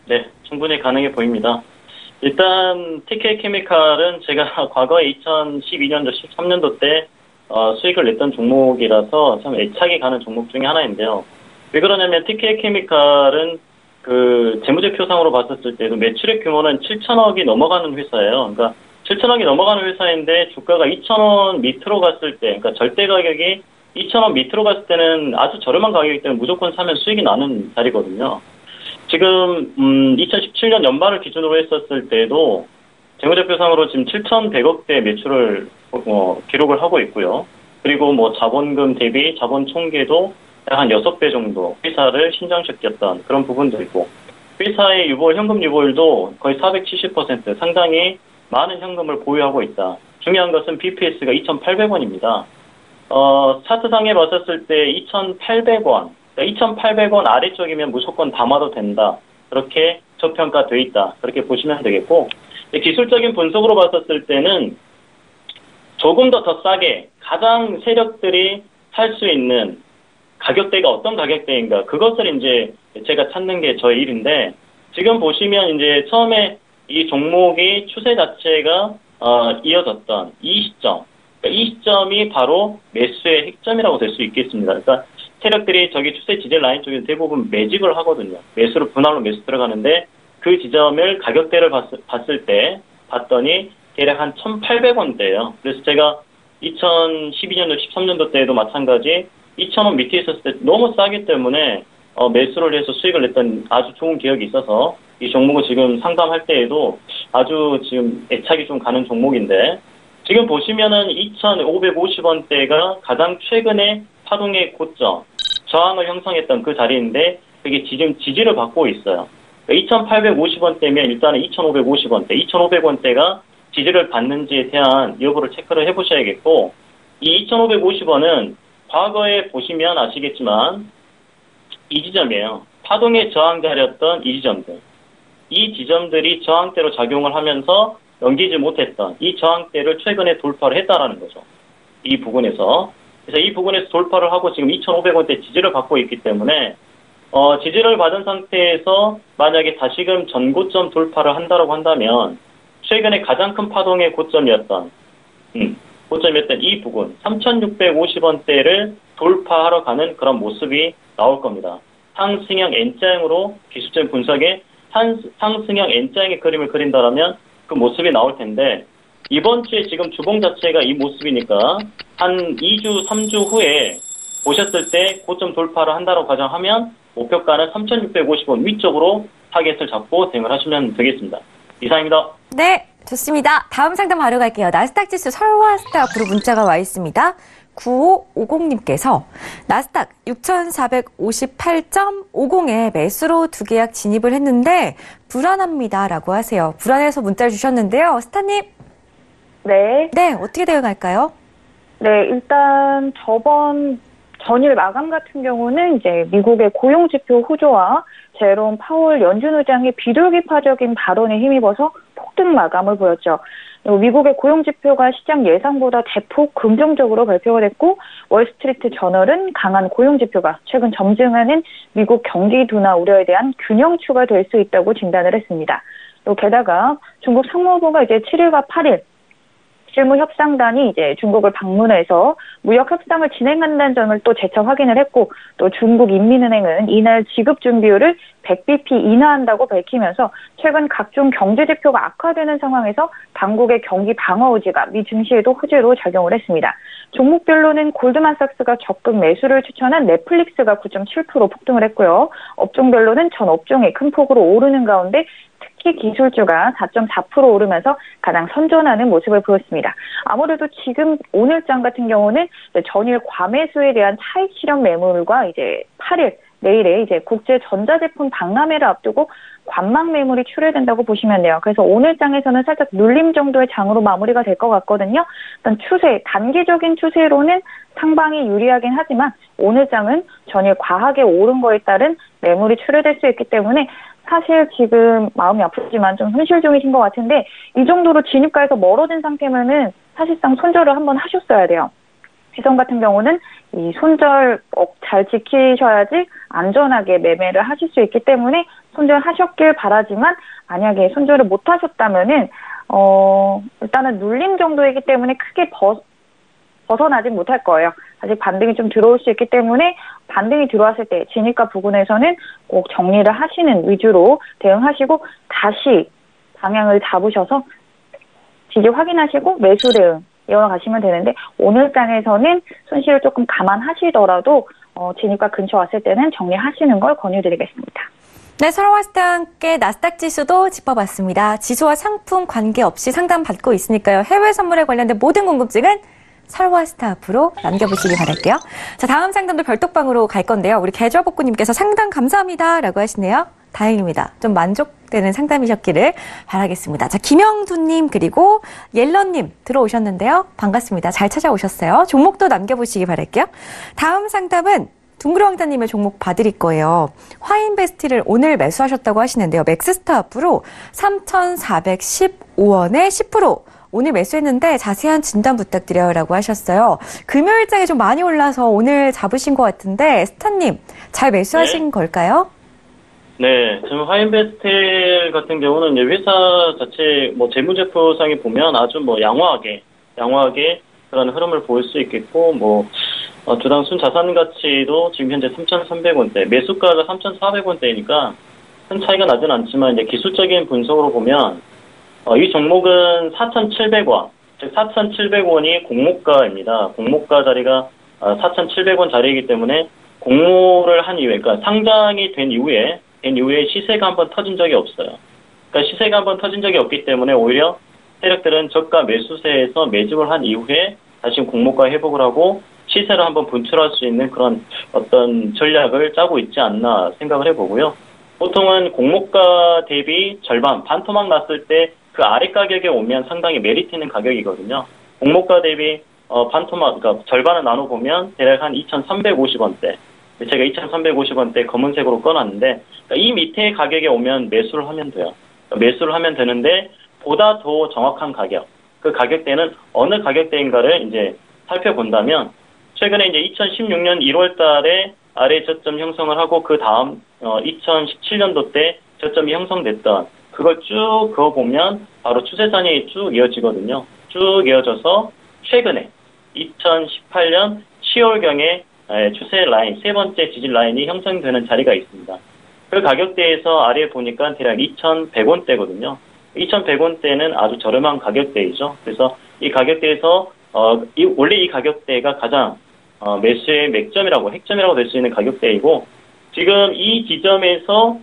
네, 충분히 가능해 보입니다. 일단 TK케미칼은 제가 과거에 2012년도, 13년도 때 수익을 냈던 종목이라서 참 애착이 가는 종목 중에 하나인데요. 왜 그러냐면 TK케미칼은 그 재무제표상으로 봤었을 때도 매출액 규모는 7천억이 넘어가는 회사예요. 그러니까 7천억이 넘어가는 회사인데 주가가 2,000원 밑으로 갔을 때, 그러니까 절대 가격이 2,000원 밑으로 갔을 때는 아주 저렴한 가격이기 때문에 무조건 사면 수익이 나는 자리거든요. 지금 2017년 연말을 기준으로 했었을 때도 재무제표상으로 지금 7,100억대 매출을 기록을 하고 있고요. 그리고 뭐 자본금 대비 자본 총계도 약 한 6배 정도 회사를 신장시켰던 그런 부분도 있고, 회사의 현금 유보율도 거의 470%, 상당히 많은 현금을 보유하고 있다. 중요한 것은 BPS가 2,800원입니다. 차트상에 봤었을 때 2,800원, 2,800원 아래쪽이면 무조건 담아도 된다. 그렇게 저평가돼 있다. 그렇게 보시면 되겠고, 기술적인 분석으로 봤었을 때는 조금 더 싸게 가장 세력들이 살 수 있는 가격대가 어떤 가격대인가, 그것을 이제 제가 찾는 게 저의 일인데, 지금 보시면 이제 처음에 이 종목의 추세 자체가 이어졌던 이 시점, 이 시점이 바로 매수의 핵점이라고 될 수 있겠습니다. 그러니까 세력들이 저기 추세 지지 라인 쪽에서 대부분 매집을 하거든요. 매수로 분할로 매수 들어가는데, 그 지점을 가격대를 봤을 때 봤더니 대략 한 1,800원대예요. 그래서 제가 2012년도, 13년도 때에도 마찬가지 2,000원 밑에 있었을 때 너무 싸기 때문에 매수를 해서 수익을 냈던 아주 좋은 기억이 있어서 이 종목은 지금 상담할 때에도 아주 지금 애착이 좀 가는 종목인데, 지금 보시면은 2,550원대가 가장 최근에 파동의 고점, 저항을 형성했던 그 자리인데 그게 지금 지지를 받고 있어요. 2,850원대면 일단은 2,550원대, 2,500원대가 지지를 받는지에 대한 여부를 체크를 해보셔야겠고, 이 2,550원은 과거에 보시면 아시겠지만 이 지점이에요. 파동의 저항자리였던 이 지점들. 이 지점들이 저항대로 작용을 하면서 넘기지 못했던 이 저항대를 최근에 돌파를 했다라는 거죠. 이 부분에서. 그래서 이 부분에서 돌파를 하고 지금 2,500원대 지지를 받고 있기 때문에 지지를 받은 상태에서 만약에 다시금 전고점 돌파를 한다라고 한다면 최근에 가장 큰 파동의 고점이었던 이 부분 3,650원대를 돌파하러 가는 그런 모습이 나올 겁니다. 상승형 N자형으로 기술적인 분석에 상승형 N자형의 그림을 그린다라면 그 모습이 나올 텐데, 이번 주에 지금 주봉 자체가 이 모습이니까 한 2주, 3주 후에 보셨을 때 고점 돌파를 한다고 가정하면 목표가는 3,650원 위쪽으로 타겟을 잡고 대응을 하시면 되겠습니다. 이상입니다. 네, 좋습니다. 다음 상담 바로 갈게요. 나스닥 지수 설화스타 그룹 문자가 와 있습니다. 9550님께서 나스닥 6,458.50에 매수로 두 계약 진입을 했는데 불안합니다라고 하세요. 불안해서 문자를 주셨는데요. 스타님. 네. 네, 어떻게 대응할까요? 네, 일단 저번 전일 마감 같은 경우는 이제 미국의 고용지표 후조와 제롬 파월 연준 의장의 비둘기파적인 발언에 힘입어서 폭등 마감을 보였죠. 미국의 고용지표가 시장 예상보다 대폭 긍정적으로 발표가 됐고, 월스트리트 저널은 강한 고용지표가 최근 점증하는 미국 경기 둔화 우려에 대한 균형추가 될 수 있다고 진단을 했습니다. 또 게다가 중국 상무부가 이제 7일과 8일 실무협상단이 이제 중국을 방문해서 무역 협상을 진행한다는 점을 또 재차 확인을 했고, 또 중국인민은행은 이날 지급 준비율을 100bp 인하한다고 밝히면서 최근 각종 경제 지표가 악화되는 상황에서 당국의 경기 방어 의지가 미 증시에도 호재로 작용을 했습니다. 종목별로는 골드만삭스가 적극 매수를 추천한 넷플릭스가 9.7% 폭등을 했고요. 업종별로는 전 업종이 큰 폭으로 오르는 가운데 특히 기술주가 4.4% 오르면서 가장 선전하는 모습을 보였습니다. 아무래도 지금 오늘장 같은 경우는 전일 과매수에 대한 차익 실현 매물과 이제 8일 내일에 이제 국제 전자제품 박람회를 앞두고 관망 매물이 출회된다고 보시면 돼요. 그래서 오늘장에서는 살짝 눌림 정도의 장으로 마무리가 될 것 같거든요. 일단 단기적인 추세로는 상방이 유리하긴 하지만 오늘장은 전일 과하게 오른 거에 따른 매물이 출회될 수 있기 때문에 사실 지금 마음이 아프지만 좀 손실 중이신 것 같은데, 이 정도로 진입가에서 멀어진 상태면은 사실상 손절을 한번 하셨어야 돼요. 시선 같은 경우는 이 손절 잘 지키셔야지 안전하게 매매를 하실 수 있기 때문에 손절하셨길 바라지만, 만약에 손절을 못 하셨다면은 일단은 눌림 정도이기 때문에 크게 벗어나진 못할 거예요. 아직 반등이 좀 들어올 수 있기 때문에 반등이 들어왔을 때 진입가 부근에서는 꼭 정리를 하시는 위주로 대응하시고, 다시 방향을 잡으셔서 지지 확인하시고 매수 대응 이어가시면 되는데, 오늘장에서는 손실을 조금 감안하시더라도 진입가 근처 왔을 때는 정리하시는 걸 권유드리겠습니다. 네, 설화스타와 함께 나스닥 지수도 짚어봤습니다. 지수와 상품 관계없이 상담받고 있으니까요. 해외 선물에 관련된 모든 궁금증은 설화스타 앞으로 남겨보시기 바랄게요. 자, 다음 상담도 별톡방으로 갈 건데요. 우리 계좌복구님께서 상담 감사합니다라고 하시네요. 다행입니다. 좀 만족되는 상담이셨기를 바라겠습니다. 자, 김영두님 그리고 옐런님 들어오셨는데요. 반갑습니다. 잘 찾아오셨어요. 종목도 남겨보시기 바랄게요. 다음 상담은 둥그러왕자님의 종목 봐드릴 거예요. 화인베스트를 오늘 매수하셨다고 하시는데요. 맥스스타 앞으로 3,415원에 10%. 오늘 매수했는데 자세한 진단 부탁드려요 라고 하셨어요. 금요일장에 좀 많이 올라서 오늘 잡으신 것 같은데, 스타님 잘 매수하신 걸까요? 네, 지금 화인베스텔 같은 경우는 이제 회사 자체 재무제표상에 보면 아주 양호하게 그런 흐름을 보일 수 있겠고, 주당 순자산 가치도 지금 현재 3,300원대, 매수가가 3,400원대니까 큰 차이가 나진 않지만, 이제 기술적인 분석으로 보면 이 종목은 4,700원, 즉 4,700원이 공모가입니다. 공모가 자리가 4,700원 자리이기 때문에 공모를 한 이후에, 그러니까 상장이 된 이후에 시세가 한번 터진 적이 없어요. 그러니까 시세가 한번 터진 적이 없기 때문에 오히려 세력들은 저가 매수세에서 매집을 한 이후에 다시 공모가 회복을 하고 시세를 한번 분출할 수 있는 그런 어떤 전략을 짜고 있지 않나 생각을 해보고요. 보통은 공모가 대비 절반, 반토막 났을 때 그 아래 가격에 오면 상당히 메리트 있는 가격이거든요. 공모가 대비 반토막, 그러니까 절반을 나눠보면 대략 한 2,350원대. 제가 2,350원대 검은색으로 꺼놨는데, 그러니까 이 밑에 가격에 오면 매수를 하면 돼요. 그러니까 매수를 하면 되는데, 보다 더 정확한 가격, 그 가격대는 어느 가격대인가를 이제 살펴본다면, 최근에 이제 2016년 1월 달에 아래 저점 형성을 하고, 그 다음, 2017년도 때 저점이 형성됐던, 그걸 쭉 그어보면, 바로 추세선이 쭉 이어지거든요. 쭉 이어져서, 최근에, 2018년 10월경에 추세 라인, 세 번째 지지 라인이 형성되는 자리가 있습니다. 그 가격대에서 아래에 보니까 대략 2,100원대거든요. 2,100원대는 아주 저렴한 가격대이죠. 그래서 이 가격대에서 원래 이 가격대가 가장 매수의 맥점이라고, 핵점이라고 될 수 있는 가격대이고, 지금 이 지점에서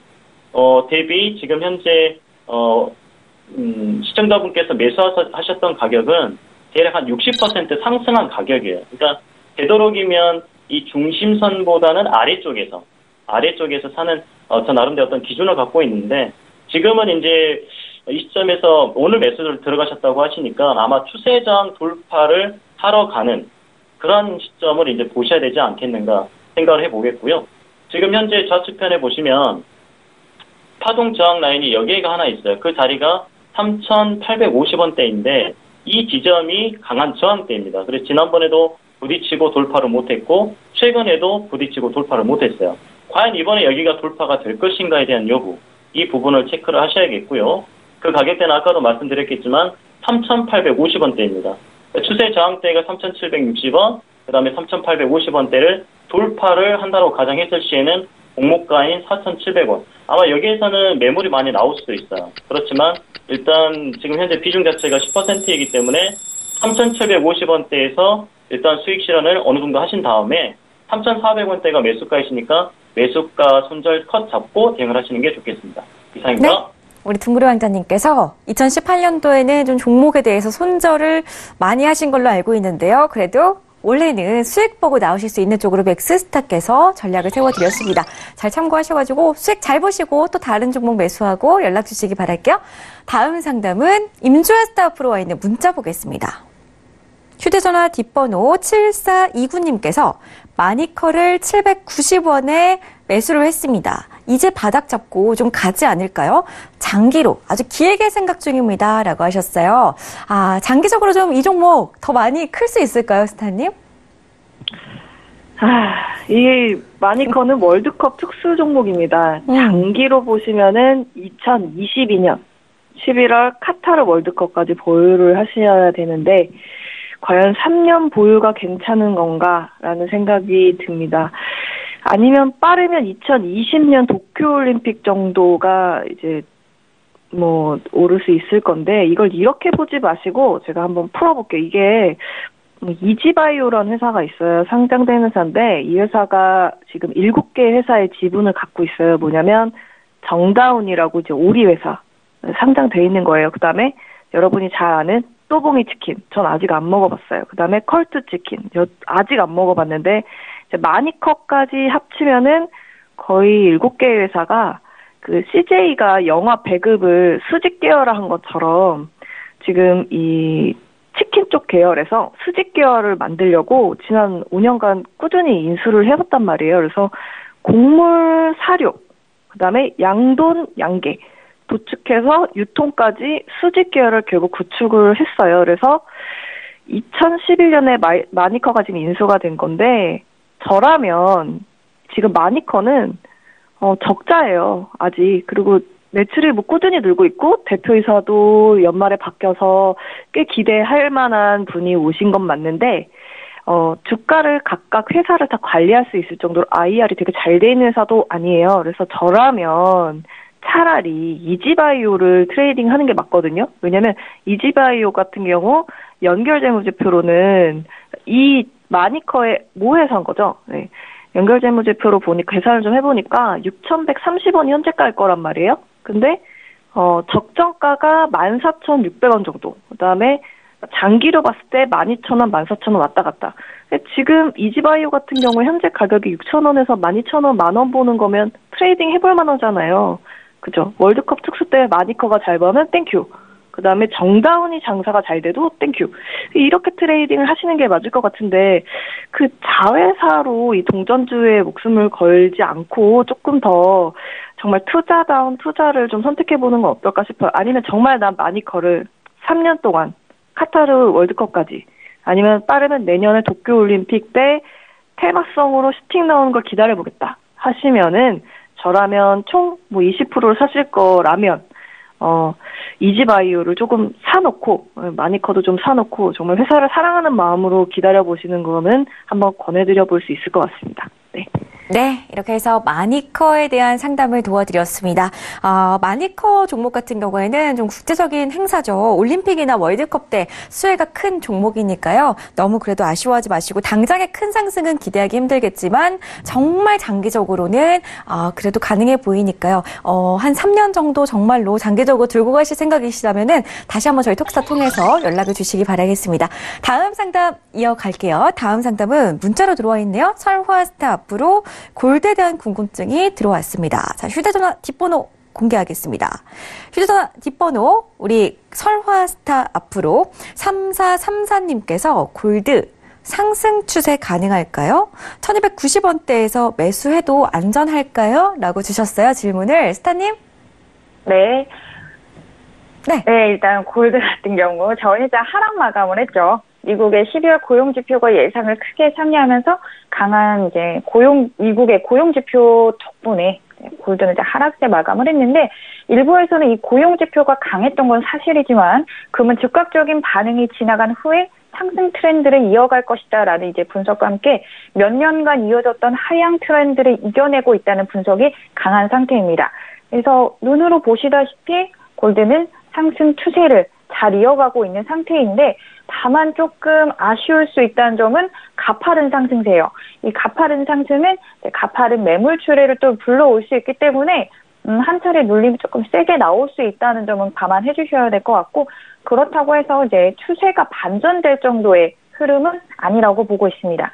대비 지금 현재 시청자분께서 매수하셨던 가격은 대략 한 60% 상승한 가격이에요. 그러니까 되도록이면 이 중심선보다는 아래쪽에서 사는 저 나름대로 어떤 기준을 갖고 있는데, 지금은 이제 이 시점에서 오늘 매수를 들어가셨다고 하시니까 아마 추세저항 돌파를 하러 가는 그런 시점을 이제 보셔야 되지 않겠는가 생각을 해보겠고요. 지금 현재 좌측편에 보시면 파동 저항 라인이 여기가 하나 있어요. 그 자리가 3,850원대인데 이 지점이 강한 저항대입니다. 그래서 지난번에도 부딪히고 돌파를 못했고 최근에도 부딪히고 돌파를 못했어요. 과연 이번에 여기가 돌파가 될 것인가에 대한 여부, 이 부분을 체크를 하셔야겠고요. 그 가격대는 아까도 말씀드렸겠지만 3,850원대입니다. 추세 저항대가 3,760원, 그 다음에 3,850원대를 돌파를 한다고 가정했을 시에는 공모가인 4,700원. 아마 여기에서는 매물이 많이 나올 수도 있어요. 그렇지만 일단 지금 현재 비중 자체가 10%이기 때문에 3,750원대에서 일단 수익 실현을 어느 정도 하신 다음에 3,400원대가 매수가이시니까 매수가 손절 컷 잡고 대응을 하시는 게 좋겠습니다. 이상입니다. 네. 우리 둥그레 왕자님께서 2018년도에는 좀 종목에 대해서 손절을 많이 하신 걸로 알고 있는데요. 그래도 원래는 수익 보고 나오실 수 있는 쪽으로 맥스스탁께서 전략을 세워드렸습니다. 잘 참고하셔가지고 수익 잘 보시고 또 다른 종목 매수하고 연락 주시기 바랄게요. 다음 상담은 임주아스타 앞으로 와 있는 문자 보겠습니다. 휴대전화 뒷번호 7429님께서 마니커를 790원에 매수를 했습니다. 이제 바닥 잡고 좀 가지 않을까요? 장기로 아주 길게 생각 중입니다. 라고 하셨어요. 장기적으로 좀 이 종목 더 많이 클 수 있을까요, 스타님? 이 마니커는 월드컵 특수 종목입니다. 장기로 보시면은 2022년 11월 카타르 월드컵까지 보유를 하셔야 되는데, 과연 3년 보유가 괜찮은 건가라는 생각이 듭니다. 아니면 빠르면 2020년 도쿄올림픽 정도가 이제 오를 수 있을 건데, 이걸 이렇게 보지 마시고 제가 한번 풀어볼게요. 이게 이지바이오라는 회사가 있어요. 상장된 회사인데 이 회사가 지금 7개 회사의 지분을 갖고 있어요. 뭐냐면 정다운이라고 이제 오리 회사 상장돼 있는 거예요. 그 다음에 여러분이 잘 아는 또봉이 치킨, 전 아직 안 먹어봤어요. 그 다음에 컬트 치킨, 아직 안 먹어봤는데, 이제 마니커까지 합치면은 거의 7개 회사가 그 CJ가 영화 배급을 수직 계열화한 것처럼 지금 이 치킨 쪽 계열에서 수직 계열을 만들려고 지난 5년간 꾸준히 인수를 해봤단 말이에요. 그래서 곡물 사료, 그 다음에 양돈, 양계, 도축해서 유통까지 수직 계열을 결국 구축을 했어요. 그래서 2011년에 마니커가 지금 인수가 된 건데, 저라면 지금 마니커는 적자예요, 아직. 그리고 매출이 꾸준히 늘고 있고 대표이사도 연말에 바뀌어서 꽤 기대할 만한 분이 오신 건 맞는데, 주가를 각각 회사를 다 관리할 수 있을 정도로 IR이 되게 잘 돼 있는 회사도 아니에요. 그래서 저라면 차라리 이지바이오를 트레이딩 하는 게 맞거든요. 왜냐면 이지바이오 같은 경우 연결재무제표로는 이 마니커의 모회사인 거죠. 네. 연결재무제표로 보니까 계산을 좀 해보니까 6,130원이 현재가일 거란 말이에요. 근데 적정가가 14,600원 정도. 그다음에 장기로 봤을 때 12,000원, 14,000원 왔다 갔다. 지금 이지바이오 같은 경우 현재 가격이 6,000원에서 12,000원, 만원 보는 거면 트레이딩 해볼 만하잖아요. 그죠? 월드컵 특수 때 마니커가 잘 보면 땡큐. 그 다음에 정다운이 장사가 잘 돼도 땡큐. 이렇게 트레이딩을 하시는 게 맞을 것 같은데, 그 자회사로 이 동전주에 목숨을 걸지 않고 조금 더 정말 투자다운 투자를 좀 선택해보는 건 어떨까 싶어요. 아니면 정말 난 마니커를 3년 동안 카타르 월드컵까지, 아니면 빠르면 내년에 도쿄올림픽 때 테마성으로 슈팅 나오는 걸 기다려보겠다 하시면은, 저라면 총 20%를 사실 거라면 이지바이오를 조금 사놓고, 마니커도 좀 사놓고 정말 회사를 사랑하는 마음으로 기다려보시는 거는 한번 권해드려 볼 수 있을 것 같습니다. 네. 네, 이렇게 해서 마니커에 대한 상담을 도와드렸습니다. 마니커 종목 같은 경우에는 좀 국제적인 행사죠. 올림픽이나 월드컵 때 수혜가 큰 종목이니까요. 너무 그래도 아쉬워하지 마시고, 당장의 큰 상승은 기대하기 힘들겠지만 정말 장기적으로는 그래도 가능해 보이니까요. 한 3년 정도 정말로 장기적으로 들고 가실 생각이시라면은 다시 한번 저희 톡스타 통해서 연락을 주시기 바라겠습니다. 다음 상담 이어갈게요. 다음 상담은 문자로 들어와 있네요. 설화스타 앞으로 골드에 대한 궁금증이 들어왔습니다. 자, 휴대전화 뒷번호 공개하겠습니다. 휴대전화 뒷번호 우리 설화스타 앞으로 3434님께서 골드 상승 추세 가능할까요? 1290원대에서 매수해도 안전할까요? 라고 주셨어요. 질문을. 스타님? 네. 일단 골드 같은 경우 전일자 하락 마감을 했죠. 미국의 12월 고용지표가 예상을 크게 상회하면서 강한 미국의 고용지표 덕분에 골드는 하락세 마감을 했는데, 일부에서는 이 고용지표가 강했던 건 사실이지만 금은 즉각적인 반응이 지나간 후에 상승 트렌드를 이어갈 것이다라는 분석과 함께 몇 년간 이어졌던 하향 트렌드를 이겨내고 있다는 분석이 강한 상태입니다. 그래서 눈으로 보시다시피 골드는 상승 추세를 잘 이어가고 있는 상태인데, 다만 조금 아쉬울 수 있다는 점은 가파른 상승세예요. 이 가파른 상승은 가파른 매물 출회를 또 불러올 수 있기 때문에 한 차례 눌림이 조금 세게 나올 수 있다는 점은 감안해 주셔야 될 것 같고, 그렇다고 해서 추세가 반전될 정도의 흐름은 아니라고 보고 있습니다.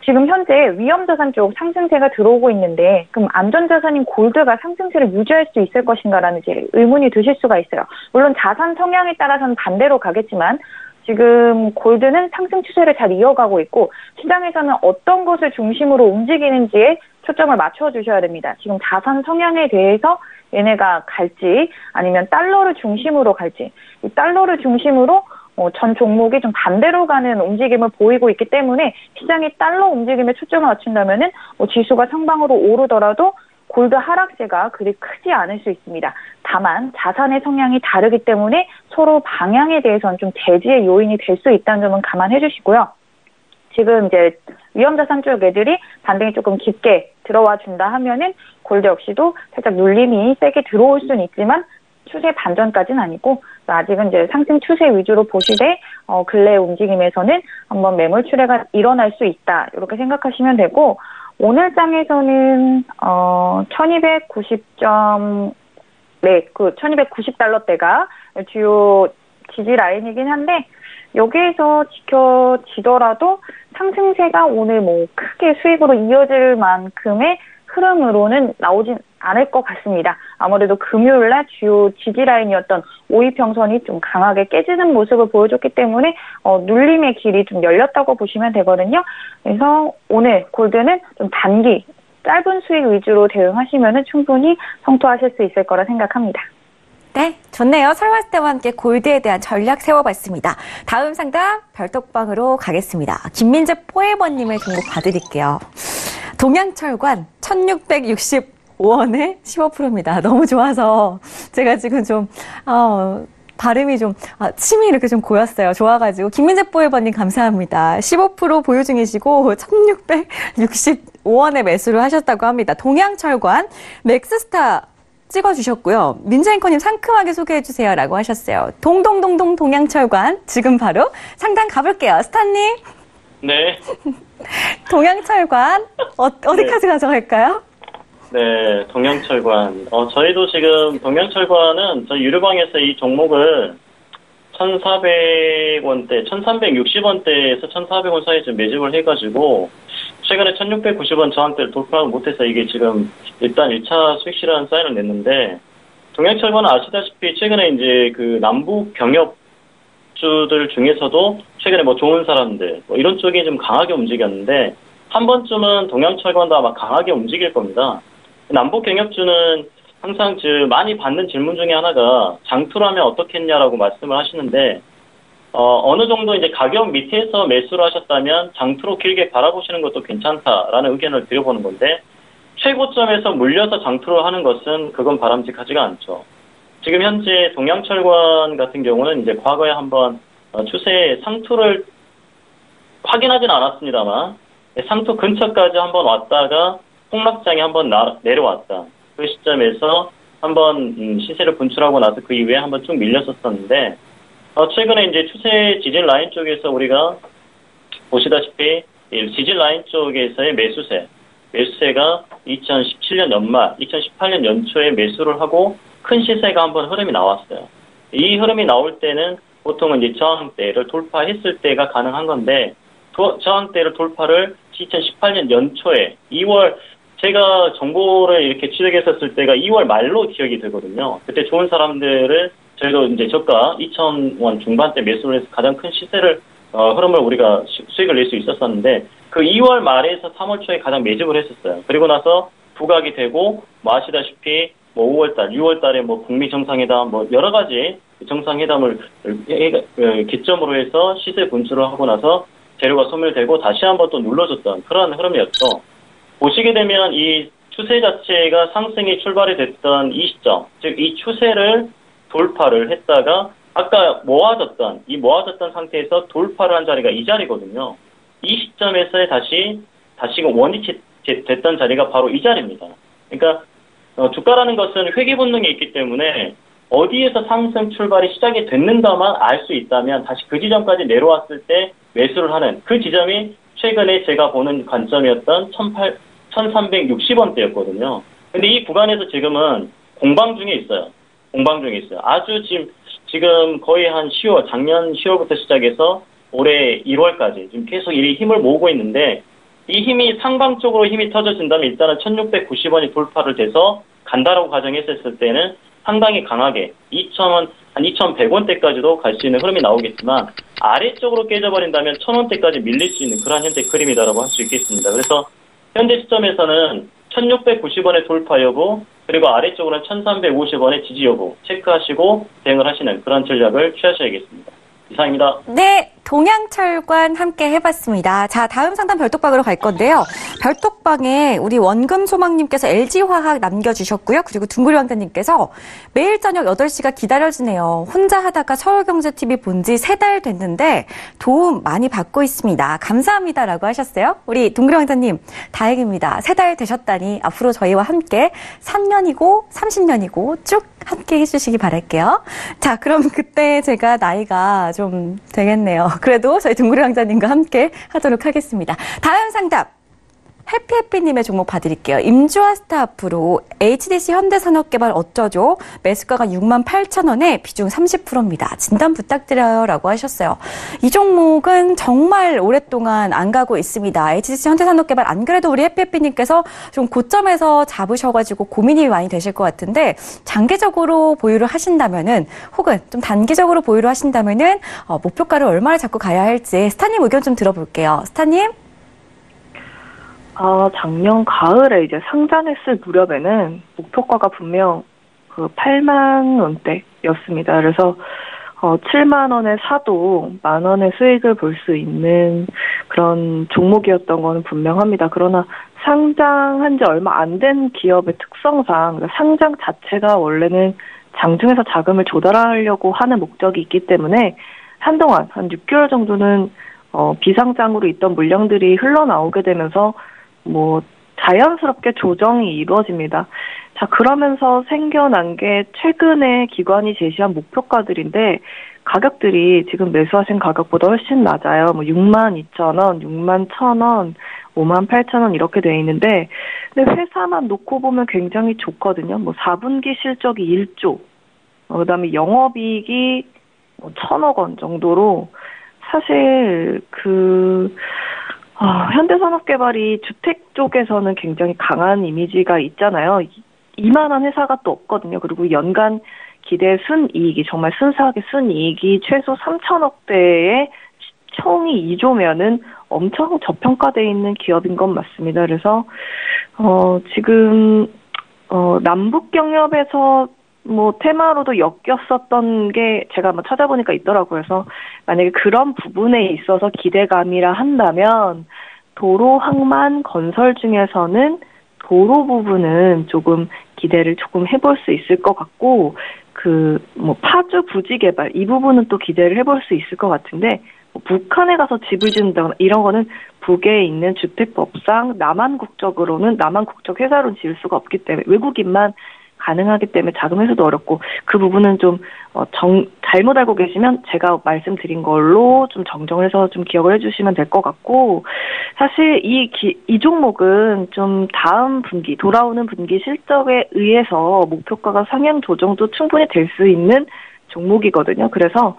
지금 현재 위험자산 쪽 상승세가 들어오고 있는데, 그럼 안전자산인 골드가 상승세를 유지할 수 있을 것인가라는 의문이 드실 수가 있어요. 물론 자산 성향에 따라서는 반대로 가겠지만, 지금 골드는 상승 추세를 잘 이어가고 있고, 시장에서는 어떤 것을 중심으로 움직이는지에 초점을 맞춰주셔야 됩니다. 지금 자산 성향에 대해서 얘네가 갈지, 아니면 달러를 중심으로 갈지, 이 달러를 중심으로 전 종목이 좀 반대로 가는 움직임을 보이고 있기 때문에, 시장이 달러 움직임에 초점을 맞춘다면은 지수가 상방으로 오르더라도 골드 하락세가 그리 크지 않을 수 있습니다. 다만 자산의 성향이 다르기 때문에 서로 방향에 대해서는 좀 제지의 요인이 될 수 있다는 점은 감안해 주시고요. 지금 위험자산 쪽 애들이 반등이 조금 깊게 들어와 준다 하면은 골드 역시도 살짝 눌림이 세게 들어올 수는 있지만 추세 반전까지는 아니고, 아직은 상승 추세 위주로 보시되 근래 움직임에서는 한번 매물 출회가 일어날 수 있다, 이렇게 생각하시면 되고, 오늘 장에서는 1290달러대가 주요 지지 라인이긴 한데, 여기에서 지켜지더라도 상승세가 오늘 크게 수익으로 이어질 만큼의 흐름으로는 나오진 않을 것 같습니다. 아무래도 금요일날 주요 지지 라인이었던 5위평선이 좀 강하게 깨지는 모습을 보여줬기 때문에 눌림의 길이 좀 열렸다고 보시면 되거든요. 그래서 오늘 골드는 좀 단기, 짧은 수익 위주로 대응하시면 충분히 성토하실 수 있을 거라 생각합니다. 네, 좋네요. 설화스타와 함께 골드에 대한 전략 세워봤습니다. 다음 상담 별톡방으로 가겠습니다. 김민재 포에버님의 종목 봐드릴게요. 동양철관 1665원에 15%입니다. 너무 좋아서 제가 지금 좀 발음이 좀, 침이 이렇게 좀 고였어요. 좋아가지고. 김민재 뽀에버님 감사합니다. 15% 보유 중이시고, 1,665원에 매수를 하셨다고 합니다. 동양철관, 맥스스타 찍어주셨고요. 민재 앵커님 상큼하게 소개해주세요. 라고 하셨어요. 동동동동 동양철관. 지금 바로 상담 가볼게요. 스타님. 네. 동양철관, 어디까지 가져갈까요? 네, 동양철관. 저희도 지금 동양철관은 저희 유료방에서 이 종목을 1,400원대, 1,360원대에서 1,400원 사이에 좀 매집을 해가지고 최근에 1,690원 저항대를 돌파하지 못해서 이게 지금 일단 1차 수익 실현 사인을 냈는데 동양철관은 아시다시피 최근에 이제 그 남북 경협주들 중에서도 최근에 뭐 좋은 사람들 뭐 이런 쪽이 좀 강하게 움직였는데 한 번쯤은 동양철관도 아마 강하게 움직일 겁니다. 남북 경협주는 항상 많이 받는 질문 중에 하나가 장투를 하면 어떻겠냐라고 말씀을 하시는데 어느 정도 이제 가격 밑에서 매수를 하셨다면 장투로 길게 바라보시는 것도 괜찮다라는 의견을 드려보는 건데 최고점에서 물려서 장투를 하는 것은 그건 바람직하지가 않죠. 지금 현재 동양철관 같은 경우는 이제 과거에 한번 추세의 상투를 확인하진 않았습니다만 상투 근처까지 한번 왔다가 폭락장에 한번 내려왔다. 그 시점에서 한번 시세를 분출하고 나서 그 이후에 한번 쭉 밀렸었었는데 최근에 이제 추세 지진 라인 쪽에서 우리가 보시다시피 지진 라인 쪽에서의 매수세가 2017년 연말, 2018년 연초에 매수를 하고 큰 시세가 한번 흐름이 나왔어요. 이 흐름이 나올 때는 보통은 이제 저항대를 돌파했을 때가 가능한 건데 저항대를 돌파를 2018년 연초에 2월 제가 정보를 이렇게 취득했었을 때가 2월 말로 기억이 되거든요. 그때 좋은 사람들을 저희도 이제 저가 2,000원 중반대 매수를 해서 가장 큰 시세를 흐름을 우리가 수익을 낼 수 있었었는데 그 2월 말에서 3월 초에 가장 매집을 했었어요. 그리고 나서 부각이 되고 뭐 아시다시피 뭐 5월달, 6월달에 뭐 북미 정상회담 뭐 여러 가지 정상회담을 기점으로 해서 시세 분출을 하고 나서 재료가 소멸되고 다시 한번 또 눌러줬던 그런 흐름이었죠. 보시게 되면 이 추세 자체가 상승이 출발이 됐던 이 시점, 즉 이 추세를 돌파를 했다가 아까 모아졌던 상태에서 돌파를 한 자리가 이 자리거든요. 이 시점에서의 다시금 원위치 됐던 자리가 바로 이 자리입니다. 그러니까 주가라는 것은 회귀 본능이 있기 때문에 어디에서 상승 출발이 시작이 됐는가만 알 수 있다면 다시 그 지점까지 내려왔을 때 매수를 하는 그 지점이 최근에 제가 보는 관점이었던 1,360원대였거든요. 근데 이 구간에서 지금은 공방 중에 있어요. 아주 지금 거의 한 작년 10월부터 시작해서 올해 1월까지 지금 계속 이 힘을 모으고 있는데 이 힘이 상방 쪽으로 힘이 터져진다면 일단은 1,690원이 돌파를 돼서 간다라고 가정했을 때는 상당히 강하게 2,000원, 한 2,100원대까지도 갈 수 있는 흐름이 나오겠지만 아래쪽으로 깨져버린다면 1,000원대까지 밀릴 수 있는 그러한 현재 그림이다라고 할 수 있겠습니다. 그래서 현재 시점에서는 1,690원의 돌파 여부 그리고 아래쪽으로는 1,350원의 지지 여부 체크하시고 대응을 하시는 그런 전략을 취하셔야겠습니다. 이상입니다. 네, 동양철관 함께 해봤습니다. 자, 다음 상담 별톡방으로 갈 건데요. 별톡방에 우리 원금소망님께서 LG화학 남겨주셨고요. 그리고 둥그리왕자님께서 매일 저녁 8시가 기다려지네요. 혼자 하다가 서울경제TV 본 지 3달 됐는데 도움 많이 받고 있습니다. 감사합니다라고 하셨어요. 우리 둥그리왕자님 다행입니다. 3달 되셨다니 앞으로 저희와 함께 3년이고 30년이고 쭉 함께 해주시기 바랄게요. 자, 그럼 그때 제가 나이가 좀 되겠네요. 그래도 저희 둥그리 왕자님과 함께 하도록 하겠습니다. 다음 상담. 해피해피님의 종목 봐드릴게요. 임주화 스타프로 HDC 현대산업개발 어쩌죠? 매수가가 68,000원에 비중 30%입니다. 진단 부탁드려요 라고 하셨어요. 이 종목은 정말 오랫동안 안 가고 있습니다. HDC 현대산업개발 안 그래도 우리 해피해피님께서 좀 고점에서 잡으셔가지고 고민이 많이 되실 것 같은데 장기적으로 보유를 하신다면은 혹은 좀 단기적으로 보유를 하신다면은 목표가를 얼마나 잡고 가야 할지 스타님 의견 좀 들어볼게요. 스타님. 작년 가을에 이제 상장했을 무렵에는 목표가가 분명 그 8만 원대였습니다. 그래서 7만 원에 사도 만 원의 수익을 볼 수 있는 그런 종목이었던 거는 분명합니다. 그러나 상장한 지 얼마 안 된 기업의 특성상 상장 자체가 원래는 장중에서 자금을 조달하려고 하는 목적이 있기 때문에 한동안 한 6개월 정도는 비상장으로 있던 물량들이 흘러나오게 되면서 뭐 자연스럽게 조정이 이루어집니다. 자, 그러면서 생겨난 게 최근에 기관이 제시한 목표가들인데 가격들이 지금 매수하신 가격보다 훨씬 낮아요. 뭐 62,000원, 61,000원, 58,000원 이렇게 돼 있는데 근데 회사만 놓고 보면 굉장히 좋거든요. 뭐 4분기 실적이 1조, 그다음에 영업이익이 뭐 1,000억 원 정도로 사실 현대산업개발이 주택 쪽에서는 굉장히 강한 이미지가 있잖아요. 이만한 회사가 또 없거든요. 그리고 연간 기대 순이익이 정말 순수하게 순이익이 최소 3,000억대에 총이 2조면은 엄청 저평가되어 있는 기업인 건 맞습니다. 그래서 지금 남북 경협에서 뭐 테마로도 엮였었던 게 제가 한번 찾아보니까 있더라고요. 그래서 만약에 그런 부분에 있어서 기대감이라 한다면 도로 항만 건설 중에서는 도로 부분은 조금 기대를 조금 해볼 수 있을 것 같고 파주 부지 개발 이 부분은 또 기대를 해볼 수 있을 것 같은데 북한에 가서 집을 짓는다거나 이런 거는 북에 있는 주택법상 남한 국적 회사로 지을 수가 없기 때문에 외국인만 가능하기 때문에 자금 회수도 어렵고 그 부분은 좀 잘못 알고 계시면 제가 말씀드린 걸로 좀 정정을 해서 좀 기억을 해주시면 될 것 같고 사실 이 종목은 좀 다음 분기 돌아오는 분기 실적에 의해서 목표가가 상향 조정도 충분히 될 수 있는 종목이거든요. 그래서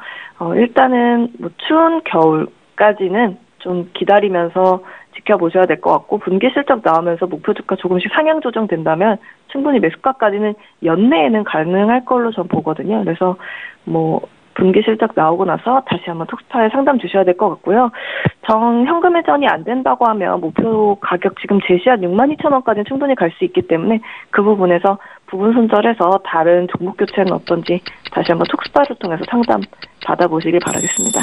일단은 뭐 추운 겨울까지는 좀 기다리면서 지켜보셔야 될 것 같고 분기 실적 나오면서 목표 주가 조금씩 상향 조정된다면 충분히 매수가까지는 연내에는 가능할 걸로 전 보거든요. 그래서 뭐 분기 실적 나오고 나서 다시 한번 톡스타에 상담 주셔야 될 것 같고요. 현금 회전이 안 된다고 하면 목표 가격 지금 제시한 62,000원까지는 충분히 갈 수 있기 때문에 그 부분에서 부분 손절해서 다른 종목 교체는 어떤지 다시 한번 톡스타를 통해서 상담 받아보시길 바라겠습니다.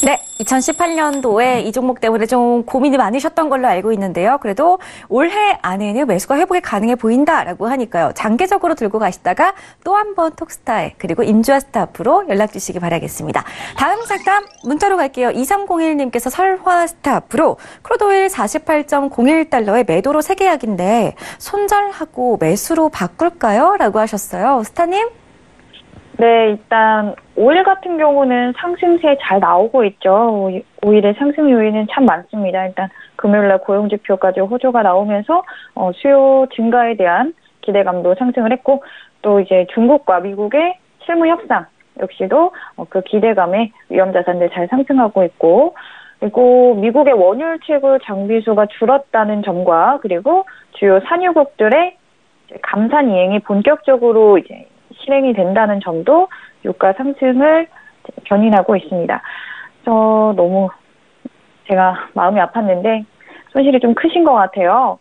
네, 2018년도에 이 종목 때문에 좀 고민이 많으셨던 걸로 알고 있는데요. 그래도 올해 안에는 매수가 회복이 가능해 보인다라고 하니까요. 장기적으로 들고 가시다가 또 한 번 톡스타에 그리고 임주아스타 앞으로 연락 주시기 바라겠습니다. 다음 상담 문자로 갈게요. 2301님께서 설화스타 앞으로 크루드오일 48.01달러의 매도로 세계약인데 손절하고 매수로 바꿀까요? 라고 하셨어요. 스타님? 네, 일단 오일 같은 경우는 상승세 잘 나오고 있죠. 오일의 상승 요인은 참 많습니다. 일단 금요일날 고용지표까지 호조가 나오면서 수요 증가에 대한 기대감도 상승을 했고 또 이제 중국과 미국의 실무 협상 역시도 그 기대감에 위험자산들 잘 상승하고 있고 그리고 미국의 원유를 채굴 장비수가 줄었다는 점과 그리고 주요 산유국들의 감산 이행이 본격적으로 이제 실행이 된다는 점도 유가 상승을 견인하고 있습니다. 너무 제가 마음이 아팠는데 손실이 좀 크신 것 같아요.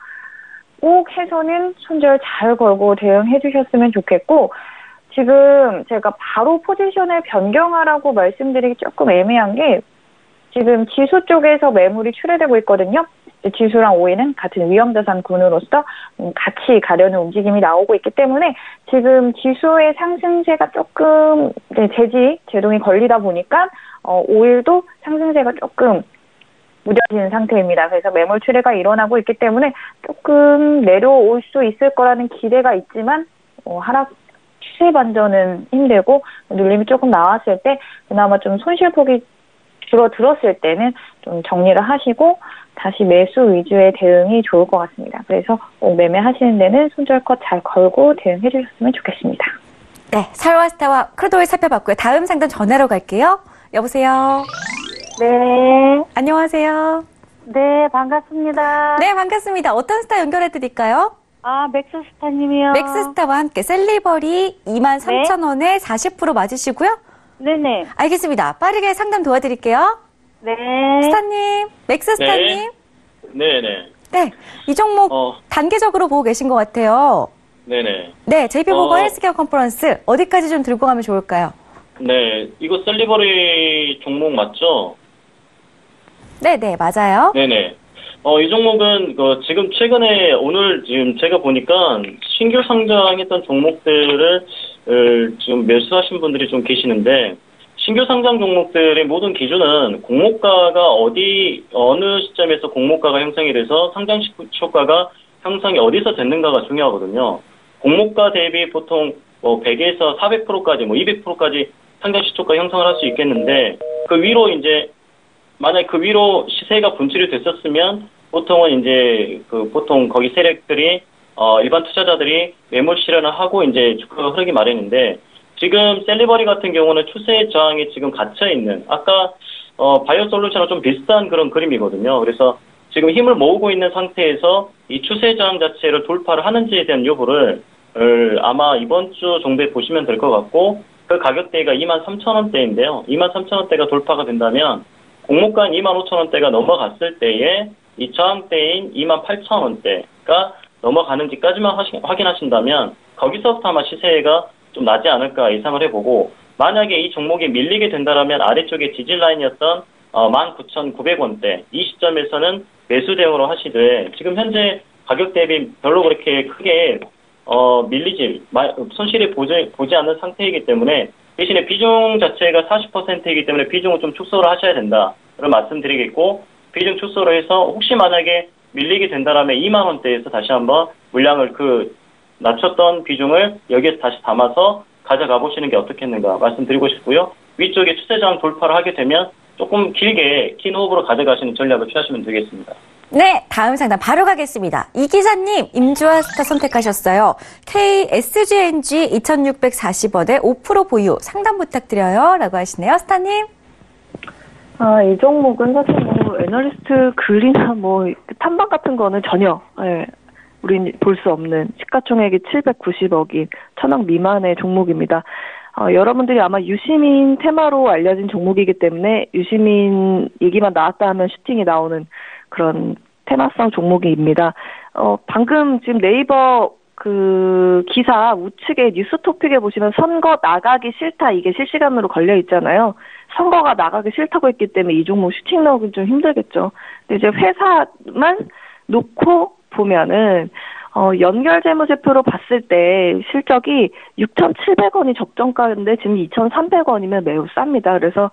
꼭 해서는 손절 잘 걸고 대응해 주셨으면 좋겠고 지금 제가 바로 포지션을 변경하라고 말씀드리기 조금 애매한 게 지금 지수 쪽에서 매물이 출회되고 있거든요. 지수랑 오일은 같은 위험자산군으로서 같이 가려는 움직임이 나오고 있기 때문에 지금 지수의 상승세가 조금 제동이 걸리다 보니까 오일도 상승세가 조금 무뎌지는 상태입니다. 그래서 매물 출회가 일어나고 있기 때문에 조금 내려올 수 있을 거라는 기대가 있지만 하락 추세 반전은 힘들고 눌림이 조금 나왔을 때 그나마 좀 손실폭이 줄어들었을 때는 좀 정리를 하시고 다시 매수 위주의 대응이 좋을 것 같습니다. 그래서 매매하시는 데는 손절컷 잘 걸고 대응해 주셨으면 좋겠습니다. 네, 설화스타와 크루드오일 살펴봤고요. 다음 상담 전화로 갈게요. 여보세요. 네. 안녕하세요. 네, 반갑습니다. 네, 반갑습니다. 어떤 스타 연결해 드릴까요? 맥스스타님이요. 맥스스타와 함께 셀리버리 23,000원에 40% 맞으시고요. 네네. 알겠습니다. 빠르게 상담 도와드릴게요. 네. 스타님, 맥스스타님. 네네. 네, 이 종목 단계적으로 보고 계신 것 같아요. 네네. 네, JP모건 헬스케어 컨퍼런스 어디까지 좀 들고 가면 좋을까요? 네, 이거 셀리버리 종목 맞죠? 네네, 맞아요. 네네. 이 종목은 지금 최근에 오늘 지금 제가 보니까 신규 상장했던 종목들을 지금 매수하신 분들이 좀 계시는데, 신규 상장 종목들의 모든 기준은 공모가가 어느 시점에서 공모가가 형성이 돼서 상장 시초가가 형성이 어디서 됐는가가 중요하거든요. 공모가 대비 보통 100에서 400%까지 200%까지 상장 시초가 형성을 할 수 있겠는데, 그 위로 만약 그 위로 시세가 분출이 됐었으면 보통은 보통 거기 세력들이 일반 투자자들이 매물 실현을 하고 주가가 흐르기 마련인데, 지금 셀리버리 같은 경우는 추세 저항이 지금 갇혀 있는, 아까 바이오 솔루션과 좀 비슷한 그런 그림이거든요. 그래서 지금 힘을 모으고 있는 상태에서 이 추세 저항 자체를 돌파를 하는지에 대한 여부를 아마 이번 주 정도에 보시면 될 것 같고, 그 가격대가 23,000원대인데요. 23,000원대가 돌파가 된다면 공모가 25,000원대가 넘어갔을 때에 이 저항대인 28,000원대가 넘어가는지까지만 확인하신다면 거기서부터 아마 시세가 좀 나지 않을까 예상을 해보고, 만약에 이 종목이 밀리게 된다면 아래쪽에 지지 라인이었던 19,900원대 이 시점에서는 매수 대응으로 하시되, 지금 현재 가격 대비 별로 그렇게 크게 손실이 보지 않는 상태이기 때문에, 대신에 비중 자체가 40%이기 때문에 비중을 좀 축소를 하셔야 된다 그런 말씀드리겠고, 비중 축소를 해서 혹시 만약에 밀리게 된다라면 2만 원대에서 다시 한번 물량을 낮췄던 비중을 여기에서 다시 담아서 가져가 보시는 게 어떻겠는가 말씀드리고 싶고요. 위쪽에 추세저항 돌파를 하게 되면 조금 길게 긴 호흡으로 가져가시는 전략을 취하시면 되겠습니다. 네, 다음 상담 바로 가겠습니다. 이 기사님, 임주아스타 선택하셨어요. KSGNG 2,640원에 5% 보유 상담 부탁드려요 라고 하시네요. 스타님. 이 종목은 사실 애널리스트 글이나 탐방 같은 거는 전혀, 우린 볼 수 없는 시가총액이 790억인 1,000억 미만의 종목입니다. 여러분들이 아마 유시민 테마로 알려진 종목이기 때문에 유시민 얘기만 나왔다 하면 슈팅이 나오는 그런 테마성 종목입니다. 방금 지금 네이버 기사 우측에 뉴스 토픽에 보시면 선거 나가기 싫다 이게 실시간으로 걸려 있잖아요. 선거가 나가기 싫다고 했기 때문에 이 종목 슈팅 나오기 좀 힘들겠죠. 근데 이제 회사만 놓고 보면은 연결 재무제표로 봤을 때 실적이 6,700원이 적정가인데 지금 2,300원이면 매우 쌉니다. 그래서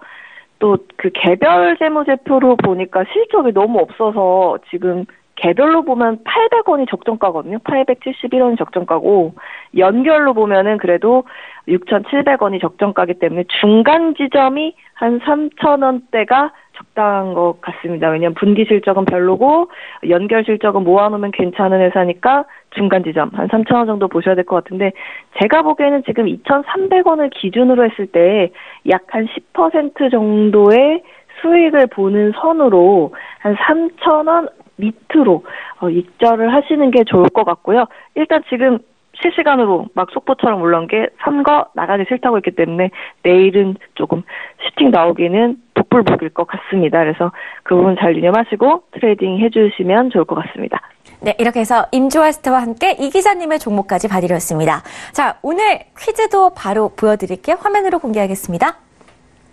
또 개별 재무제표로 보니까 실적이 너무 없어서 지금 개별로 보면 800원이 적정가거든요. 871원이 적정가고, 연결로 보면은 그래도 6,700원이 적정가기 때문에 중간 지점이 한 3,000원대가 적당한 것 같습니다. 왜냐면 분기 실적은 별로고 연결 실적은 모아놓으면 괜찮은 회사니까 중간 지점 한 3,000원 정도 보셔야 될 것 같은데, 제가 보기에는 지금 2,300원을 기준으로 했을 때 약 한 10% 정도의 수익을 보는 선으로 한 3,000원 밑으로 입절을 하시는 게 좋을 것 같고요. 일단 지금 실시간으로 막 속보처럼 올라온 게 선거 나가기 싫다고 했기 때문에 내일은 조금 슈팅 나오기는 복불복일 것 같습니다. 그래서 그 부분 잘 유념하시고 트레이딩 해주시면 좋을 것 같습니다. 네, 이렇게 해서 임주아스타와 함께 이 기사님의 종목까지 봐드렸습니다. 자, 오늘 퀴즈도 바로 보여드릴게요. 화면으로 공개하겠습니다.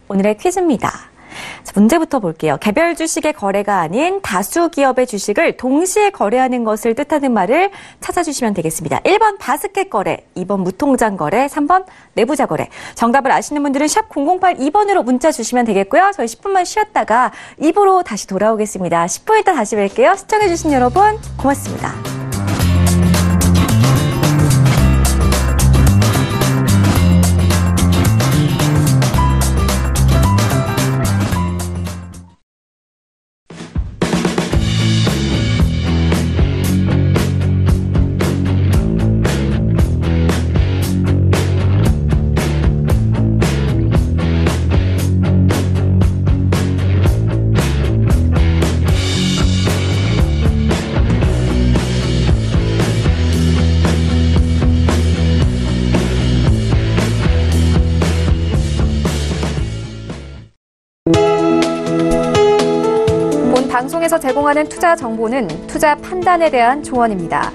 오늘의 퀴즈입니다. 자, 문제부터 볼게요. 개별 주식의 거래가 아닌 다수 기업의 주식을 동시에 거래하는 것을 뜻하는 말을 찾아주시면 되겠습니다. 1번 바스켓 거래, 2번 무통장 거래, 3번 내부자 거래. 정답을 아시는 분들은 샵 0082번으로 문자 주시면 되겠고요. 저희 10분만 쉬었다가 2부로 다시 돌아오겠습니다. 10분 있다 다시 뵐게요. 시청해주신 여러분 고맙습니다. 방송에서 제공하는 투자 정보는 투자 판단에 대한 조언입니다.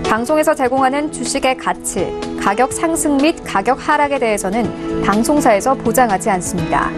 방송에서 제공하는 주식의 가치, 가격 상승 및 가격 하락에 대해서는 방송사에서 보장하지 않습니다.